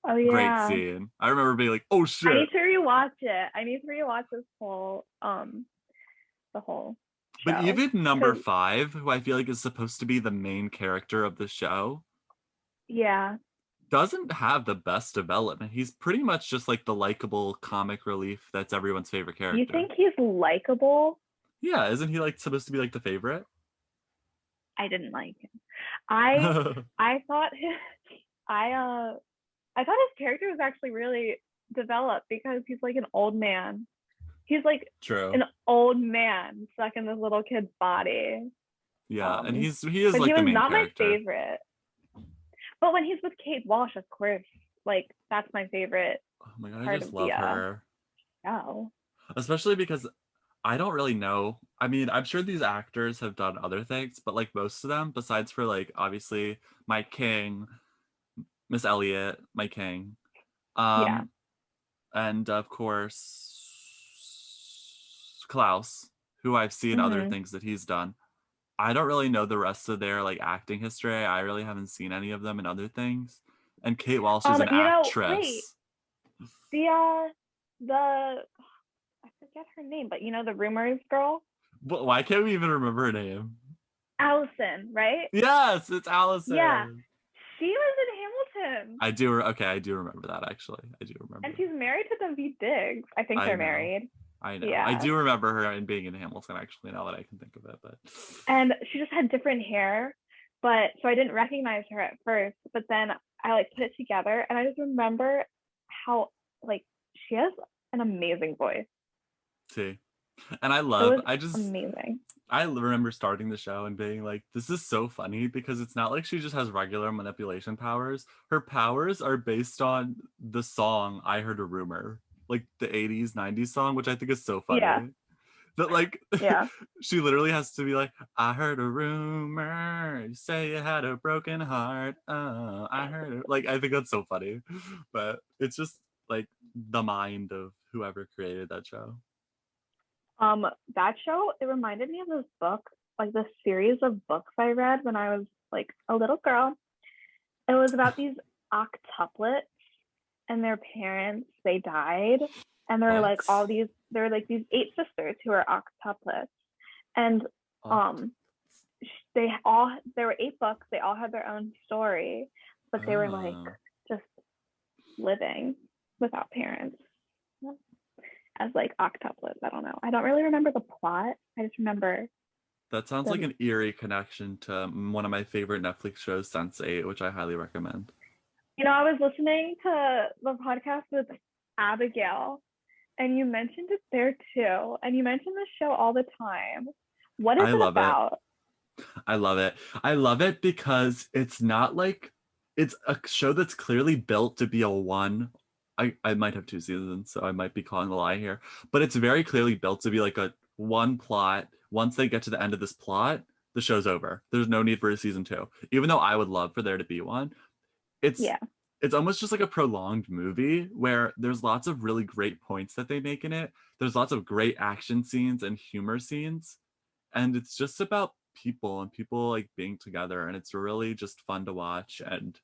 Oh Great yeah. scene. I remember being like, oh I shit. need to rewatch it. I need to rewatch this whole the whole But show. even number Cause 5, who I feel like is supposed to be the main character of the show, yeah. doesn't have the best development. He's pretty much just like the likable comic relief that's everyone's favorite You character. think he's likable? Yeah, isn't he like supposed to be like the favorite? I didn't like him. I I thought his, I thought his character was actually really developed because he's like an old man. He's like True. an old man stuck in this little kid's body. Yeah, and Um, he is but like he the was main not my character. favorite. But when he's with Kate Walsh, of course, like that's my favorite Oh my god, I part just of the love her. show. Especially because I don't really know. I mean, I'm sure these actors have done other things, but like most of them, besides for like obviously Mike King, Miss Elliott, Mike King, Yeah. um, and of course Klaus, who I've seen other Mm-hmm. things that he's done. I don't really know the rest of their like acting history. I really haven't seen any of them in other things. And Kate Walsh is an Wait, actress. the I forget her name, but the rumors girl, But why can't we even remember her name? Allison, right? Yes, it's Yeah, Allison. she was in Hamilton, Okay, I do remember that actually. I do and remember. she's married to David Diggs. I think I they're know. married. I know. I Yeah, do remember her in being in Hamilton actually, now that I can think of it, but and she just had different hair, but so I didn't recognize her at first. But then I like put it together, and I just remember how like she has an amazing voice. see. And It was I just amazing. I remember starting the show and being like, this is so funny because it's not like she just has regular manipulation powers. Her powers are based on the song I Heard a Rumor, like the 80s, 90s song, which I think is so Yeah, funny. That like yeah. she literally has to be like, I heard a rumor, you say you had a broken heart. I heard it. Like I think that's so funny. But it's just like the mind of whoever created that show. That show, it reminded me of this book, like this series of books I read when I was like a little girl. It was about these octuplets and their parents, they died. And What? there were like these 8 sisters who are octuplets. And Oct- um there were 8 books, they all had their own story, but they were like oh. just living without parents as like octuplets. I don't know. I don't really remember the plot. I just remember That sounds like them. an eerie connection to one of my favorite Netflix shows, Sense8, which I highly recommend. I was listening to the podcast with Abigail, and you mentioned it there too. And you mentioned this show all the time. What is I it love it. about? I love it. I love it because it's not like it's a show that's clearly built to be a one. I might have 2 seasons, so I might be calling a lie here. But it's very clearly built to be like a one plot. Once they get to the end of this plot, the show's over. There's no need for a season 2. Even though I would love for there to be one. It's Yeah. it's almost just like a prolonged movie where there's lots of really great points that they make in it. There's lots of great action scenes and humor scenes, and it's just about people and people like being together, and it's really just fun to watch. And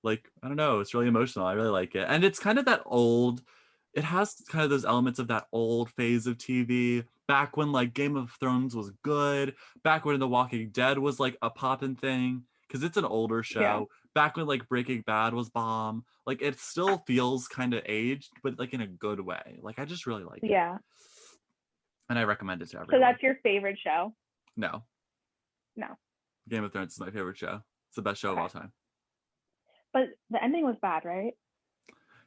like I don't know, it's really emotional. I really like it, and it's kind of that old, it has kind of those elements of that old phase of TV back when like Game of Thrones was good, back when The Walking Dead was like a poppin' thing, because it's an older Yeah. show, back when like Breaking Bad was bomb. Like it still feels kind of aged, but like in a good way. Like I just really like it. Yeah. And I recommend it to So everyone. that's your favorite show? No, No. Game of Thrones is my favorite show. It's the best show of Okay. all time. But the ending was bad, right?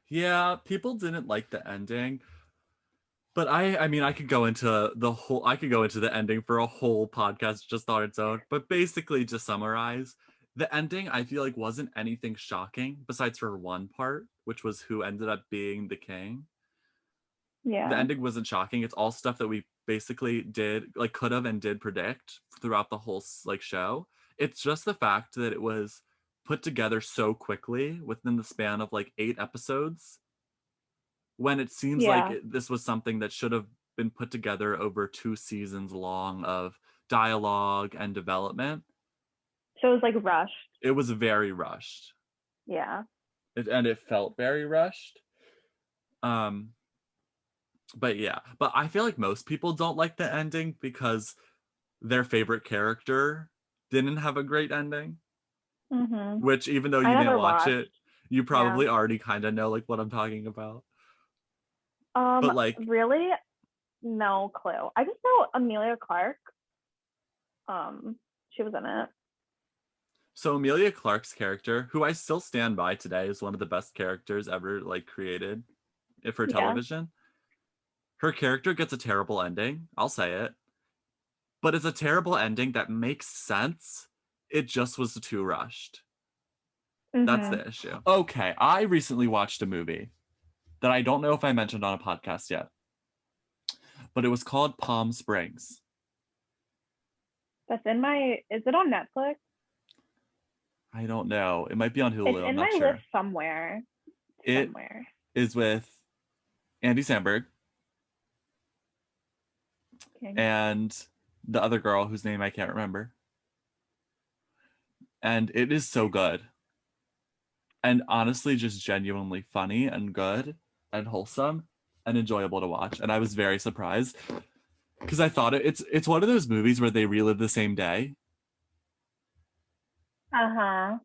Yeah, people didn't like the ending. But I mean, I could go into the ending for a whole podcast just on its own. But basically, to summarize, the ending I feel like wasn't anything shocking besides for one part, which was who ended up being the king. The Yeah. ending wasn't shocking. It's all stuff that we basically could have and did predict throughout the whole like show. It's just the fact that it was put together so quickly within the span of like 8 episodes, when it seems like Yeah. this was something that should have been put together over 2 seasons long of dialogue and development. So it was like rushed. It was very rushed. Yeah. And it felt very rushed. Um, but yeah, but I feel like most people don't like the ending because their favorite character didn't have a great ending. Mhm. Which, even though I you didn't never watch watched. it, you Yeah. probably already kind of know like what I'm talking about. But like, Really, no clue. I just know Amelia Clark. She was in it. so Amelia Clark's character, who I still stand by today, is one of the best characters ever like created for Yeah. television. Her character gets a terrible ending. I'll say it. But it's a terrible ending that makes sense. It just was too rushed. That's Mhm. the issue. Okay, I recently watched a movie that I don't know if I mentioned on a podcast yet, but it was called Palm Springs. That's in my. Is it on Netflix? I don't know. It might be on It's Hulu. I'm in not my list sure. somewhere. It Somewhere. is with Andy Samberg Okay. and the other girl whose name I can't remember. And it is so good. And honestly, just genuinely funny and good and wholesome and enjoyable to watch. And I was very surprised because I thought it's one of those movies where they relive the same day. Uh huh.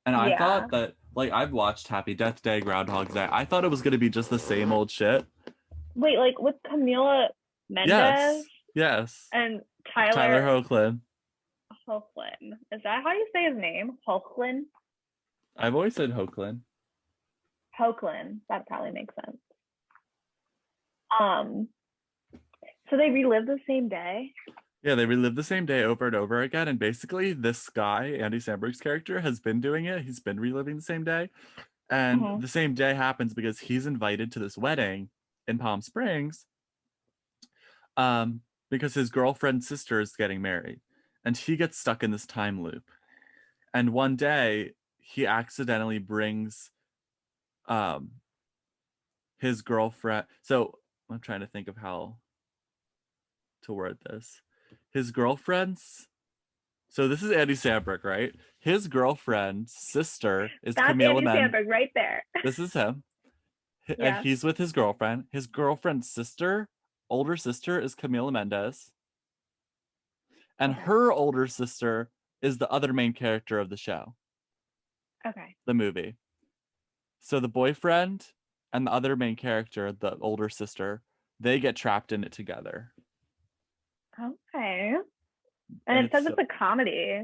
And I Yeah. thought that, like, I've watched Happy Death Day, Groundhog's Day. I thought it was going to be just the same old shit. Wait, like with Camila Mendez Yes, yes. and Tyler Tyler Hoechlin. Hoechlin. Is that how you say his name? Hoechlin? I've always said Hoechlin. Hoechlin. That probably makes sense. Um, so they relive the same day. Yeah, they relive the same day over and over again. And basically, this guy, Andy Samberg's character, has been doing it. He's been reliving the same day. And Mm-hmm. the same day happens because he's invited to this wedding in Palm Springs, um, because his girlfriend's sister is getting married. And he gets stuck in this time loop. And one day, he accidentally brings um, his girlfriend. So I'm trying to think of how to word this. His girlfriend's So this is Andy Samberg, right? His girlfriend's sister is That's Camila Andy Men. Samberg right there. This is him. And Yeah. he's with his girlfriend. His girlfriend's sister, older sister, is Camila Mendez. And Okay. her older sister is the other main character of the show, Okay. the movie. So the boyfriend and the other main character, the older sister, they get trapped in it together. Okay. And And it says it's a comedy.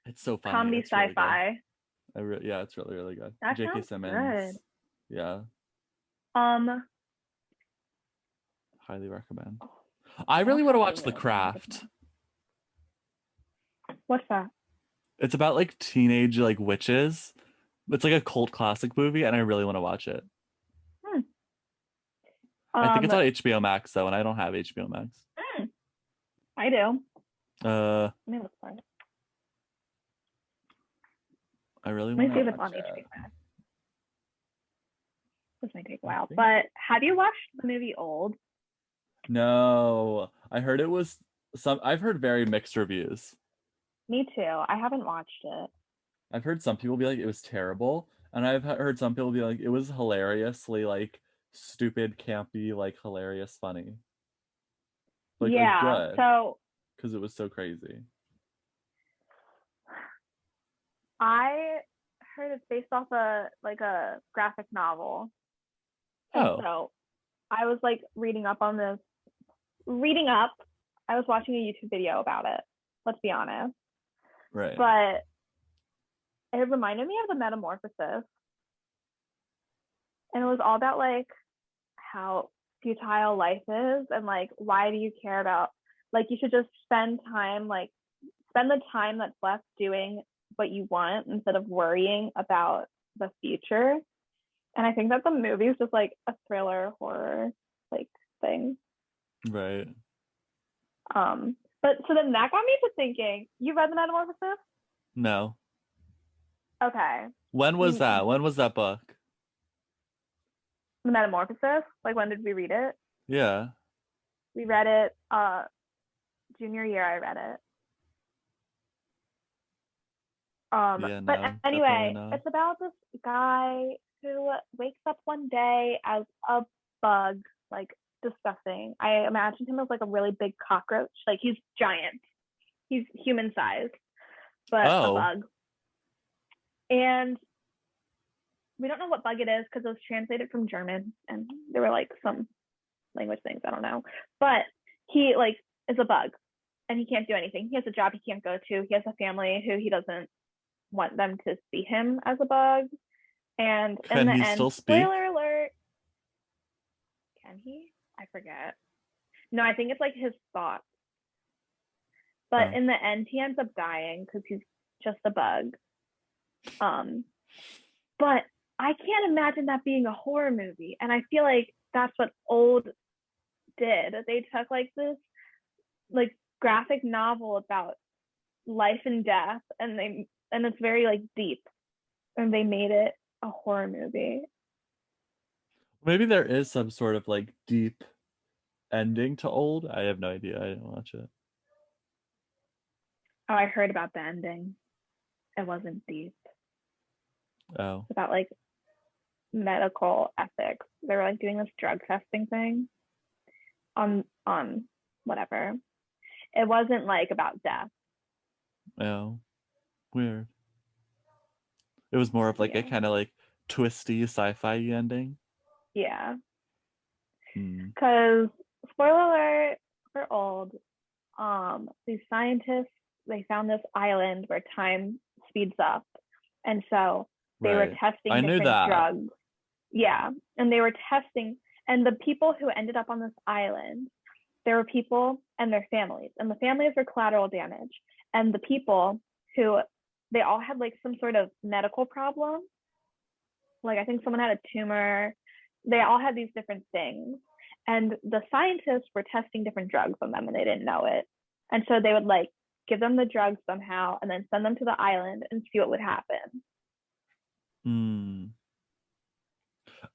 it's so funny. Comedy It's really good. sci-fi. Yeah, it's really, really good. That J.K. sounds good. Simmons. Yeah, Um, highly recommend. I I don't really want to have watch The Hulu. Craft. What's that? It's about like teenage like witches. It's like a cult classic movie, and I really want to watch it. Hmm. I think it's Um, on HBO Max though, and I don't have HBO Max. hmm, I do. Uh, Let me look for it. I really Let want me see to if it's watch on it. HBO Max. This might take a I while. think. But have you watched the movie Old? No, I heard it was some. I've heard very mixed reviews. Me too. I haven't watched it. I've heard some people be like it was terrible, and I've heard some people be like it was hilariously like stupid, campy, like hilarious, funny. Like a Yeah. good, So because it was so crazy. I heard it's based off a graphic novel. And Oh, so I was like reading up on this. Reading up, I was watching a YouTube video about it. Let's be honest. right. But it reminded me of the Metamorphosis. And it was all about like how futile life is and like why do you care about like you should just spend the time that's left doing what you want instead of worrying about the future. And I think that the movie is just like a thriller horror like thing. Right. But so then that got me to thinking, you read the Metamorphosis? No. Okay. When was that? When was that book? The Metamorphosis? Like when did we read it? Yeah. We read it junior year I read it. Yeah, But no, definitely anyway, not. it's about this guy who wakes up one day as a bug, like disgusting. I imagined him as like a really big cockroach. Like he's giant. He's human sized, but a Oh, bug. And we don't know what bug it is because it was translated from German and there were like some language things, I don't know. But he like is a bug and he can't do anything. He has a job he can't go to. He has a family who he doesn't want them to see him as a bug. And in can the he end, still speak? spoiler alert, can he? I forget. No, I think it's like his thoughts. But Oh, in the end, he ends up dying because he's just a bug. Um, but I can't imagine that being a horror movie. And I feel like that's what Old did. They took like this like graphic novel about life and death and it's very like deep and they made it a horror movie. maybe there is some sort of like deep ending to Old. I have no idea. I didn't watch it. Oh, I heard about the ending. It wasn't deep. Oh, It's about like medical ethics. They were like doing this drug testing thing on whatever. It wasn't like about death. oh, weird. It was more of like a Yeah. kind of like twisty sci-fi ending. Yeah. Hmm. Because spoiler alert for Old, these scientists they found this island where time speeds up, and so they were Right. testing I knew different that. drugs. Yeah, and they were testing, and the people who ended up on this island, there were people and their families, and the families were collateral damage, and the people who they all had like some sort of medical problem. Like I think someone had a tumor. They all had these different things. And the scientists were testing different drugs on them and they didn't know it. And so they would like give them the drugs somehow and then send them to the island and see what would happen. Hmm.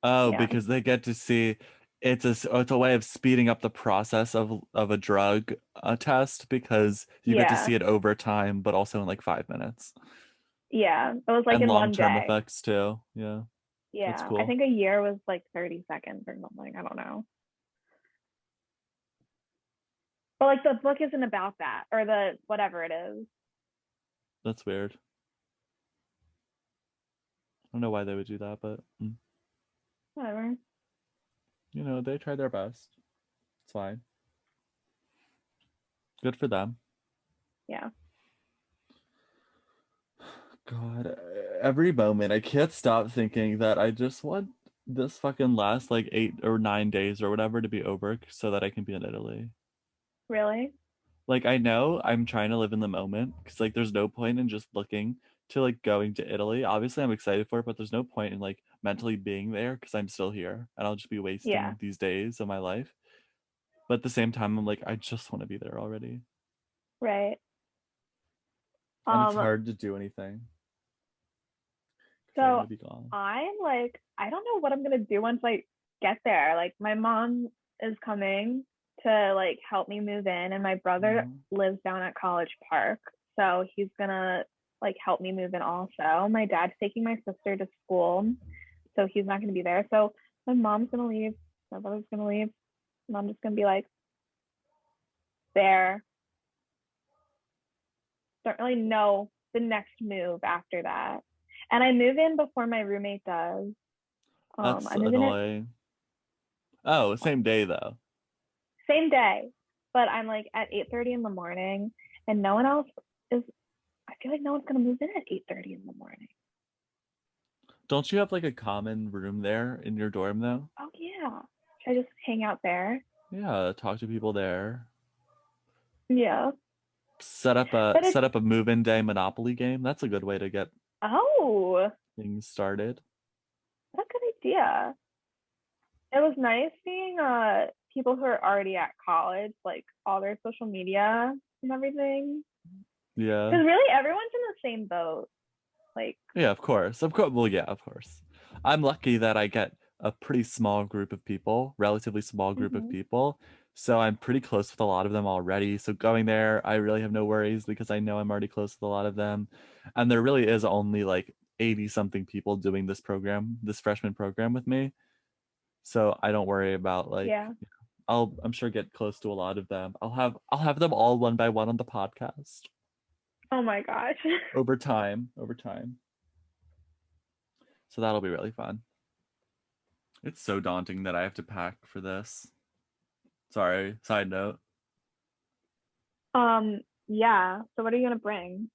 Oh, Yeah. because they get to see it's a way of speeding up the process of a drug test because you get to Yeah. see it over time, but also in like 5 minutes. Yeah. It was like And in one long-term day. effects too. Yeah, that's Yeah. I cool. think a year was like 30 seconds or something. I don't know. But like the book isn't about that or the whatever it is. That's weird. I don't know why they would do that, but Whatever. they tried their best. It's fine. Good for them. Yeah. God, every moment I can't stop thinking that I just want this fucking last like 8 or 9 days or whatever to be over so that I can be in Italy. Really? Like I know I'm trying to live in the moment because like there's no point in just looking to like going to Italy. Obviously I'm excited for it, but there's no point in like mentally being there because I'm still here and I'll just be Yeah. wasting these days of my life. But at the same time, I'm like, I just want to be there already. Right. And it's Um, hard to do anything because I'm so gonna be gone. I'm like, I don't know what I'm gonna do once I get there. Like my mom is coming to like help me move in, and my brother Oh, lives down at College Park, so he's gonna like help me move in also. My dad's taking my sister to school, so he's not gonna be there. So my mom's gonna leave, my brother's gonna leave, and I'm just gonna be like there. Don't really know the next move after that. And I move in before my roommate does. That's I move in at annoying. Oh, same day though. same day, but I'm like at 8:30 in the morning, and no one else is. I feel like no one's gonna move in at 8:30 in the morning. Don't you have like a common room there in your dorm though? Oh yeah, should I just hang out there? Yeah, talk to people there. Yeah, Set up but it's a move-in day Monopoly game. That's a good way to get oh, things started. that's a good idea. It was nice seeing people who are already at college, like all their social media and everything. Yeah. Because really, everyone's in the same boat. Like, Yeah, of course. Of course. Well, yeah, of course. I'm lucky that I get a pretty small group of people, relatively small group of mm-hmm. people. So I'm pretty close with a lot of them already. So going there, I really have no worries because I know I'm already close with a lot of them. And there really is only like 80 something people doing this program, this freshman program with me. So I don't worry about like Yeah. I'm sure get close to a lot of them. I'll have them all one by one on the podcast Oh my gosh. over time. So that'll be really fun. It's so daunting that I have to pack for this. Sorry, side note. Yeah. So what are you gonna bring?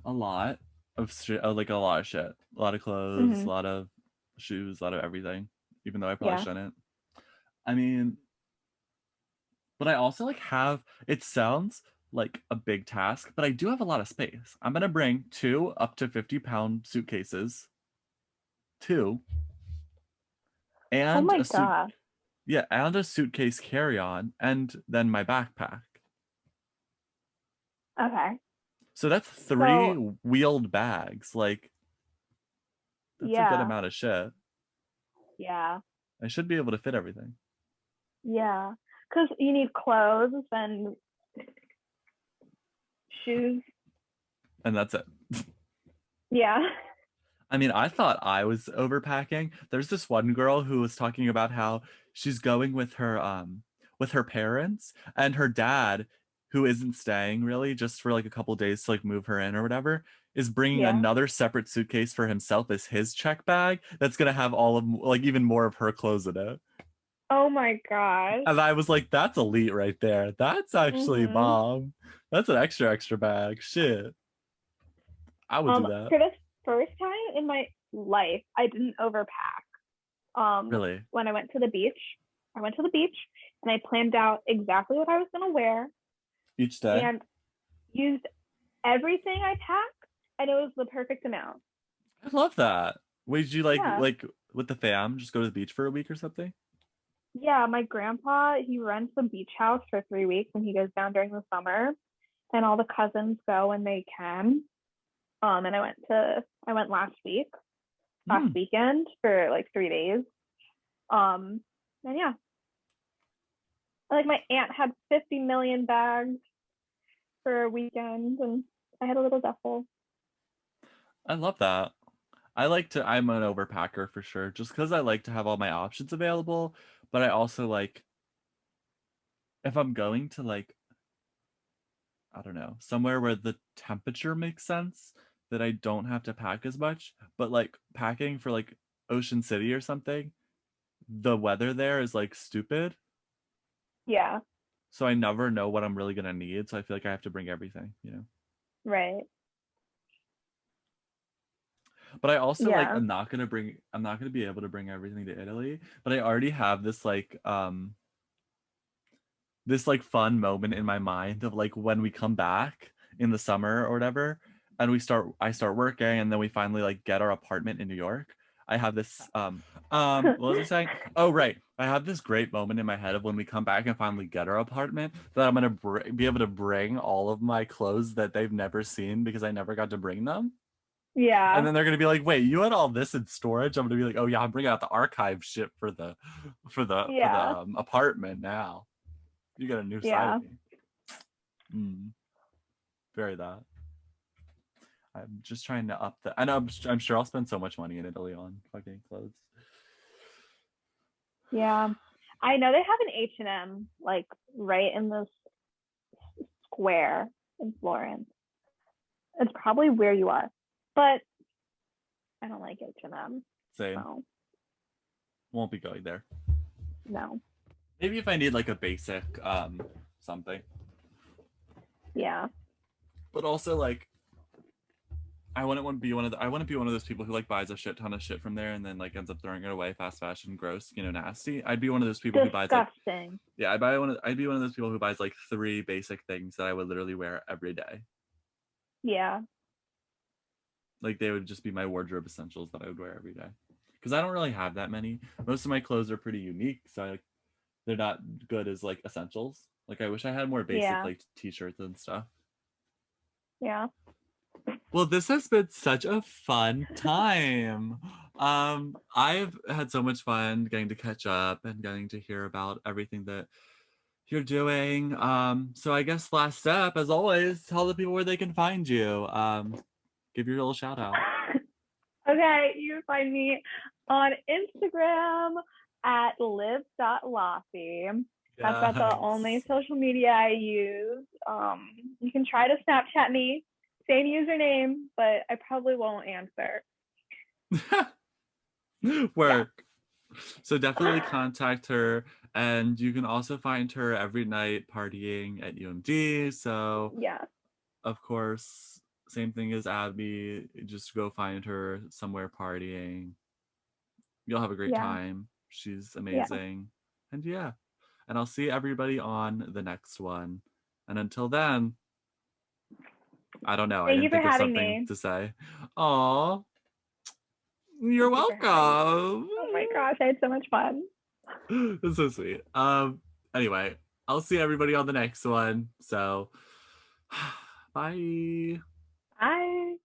A lot of shit, like a lot of shit. A lot of clothes, Mm-hmm. a lot of shoes, a lot of everything. Even though I probably Yeah. shouldn't. I mean, but I also like have it sounds like a big task, but I do have a lot of space. I'm gonna bring two up to 50-pound suitcases, two, Oh and my a suit god. yeah, and a suitcase carry-on, and then my backpack. Okay. So that's three So wheeled bags. Like that's a good yeah. amount of shit. Yeah. I should be able to fit everything. Yeah. Because you need clothes and shoes. And that's it. Yeah. I mean, I thought I was overpacking. There's this one girl who was talking about how she's going with her parents and her dad who isn't staying really just for like a couple days to like move her in or whatever is bringing Yeah. another separate suitcase for himself as his check bag that's going to have all of like even more of her clothes in it. Oh my gosh. And I was like, that's elite right there. That's actually Mm-hmm. bomb. That's an extra bag. Shit. I would do that. For the first time in my life, I didn't overpack. Really. When I went to the beach, I went to the beach and I planned out exactly what I was gonna wear Each day. and used everything I packed, and it was the perfect amount. I love that. Wait, did you Yeah. like with the fam just go to the beach for a week or something? Yeah, my grandpa, he rents a beach house for 3 weeks and he goes down during the summer, and all the cousins go when they can. And I went last Hmm. weekend for like 3 days. And yeah, like my aunt had 50 million bags for a weekend, and I had a little duffel. I love that. I'm an overpacker for sure, just because I like to have all my options available. But I also like if I'm going to like, I don't know, somewhere where the temperature makes sense, that I don't have to pack as much. But like packing for like Ocean City or something, the weather there is like stupid. Yeah, So I never know what I'm really gonna need. So I feel like I have to bring everything, you know. right. But I also like Yeah. I'm not gonna be able to bring everything to Italy. But I already have this like fun moment in my mind of like when we come back in the summer or whatever, and I start working and then we finally like get our apartment in New York. I have this what was I saying? Oh right. I have this great moment in my head of when we come back and finally get our apartment that I'm gonna be able to bring all of my clothes that they've never seen because I never got to bring them. And Yeah. then they're gonna be like, "Wait, you had all this in storage?" I'm gonna be like, "Oh yeah, I'm bringing out the archive shit for the Yeah. apartment now. You got a new side Yeah. of me." Mm, very that. I'm just trying to up the. I know I'm sure I'll spend so much money in Italy on fucking clothes. Yeah. I know they have an H&M like right in this square in Florence. It's probably where you are, but I don't like H&M. Same. So Won't be going there. no. Maybe if I need like a basic something. Yeah. But also like I wouldn't be one of those people who like buys a shit ton of shit from there and then like ends up throwing it away, fast fashion, gross, nasty. I'd be one of those people who buys like Disgusting. yeah, I'd be one of those people who buys like 3 basic things that I would literally wear every day. Yeah. Like they would just be my wardrobe essentials that I would wear every day. Because I don't really have that many. Most of my clothes are pretty unique, so they're not good as like essentials. Like I wish I had more basic Yeah. like t-shirts and stuff. Yeah. Well, this has been such a fun time. I've had so much fun getting to catch up and getting to hear about everything that you're doing. So I guess last step, as always, tell the people where they can find you. Give your little shout out. Okay, you can find me on Instagram at live.lafi. That's about the only Yes. social media I use. You can try to Snapchat me, same username, but I probably won't answer. Yeah. Work. So definitely contact her. And you can also find her every night partying at UMD. So, Yeah. of course, same thing as Abby. Just go find her somewhere partying. You'll have a great Yeah. time. She's Yeah. amazing. And yeah. And I'll see everybody on the next one. And until then, I don't know. I Thank you didn't for think of having something me. to say. Aw, you're Thank you for having me. welcome. Oh my gosh, I had so much fun. That's so sweet. Anyway, I'll see everybody on the next one. So bye. Bye.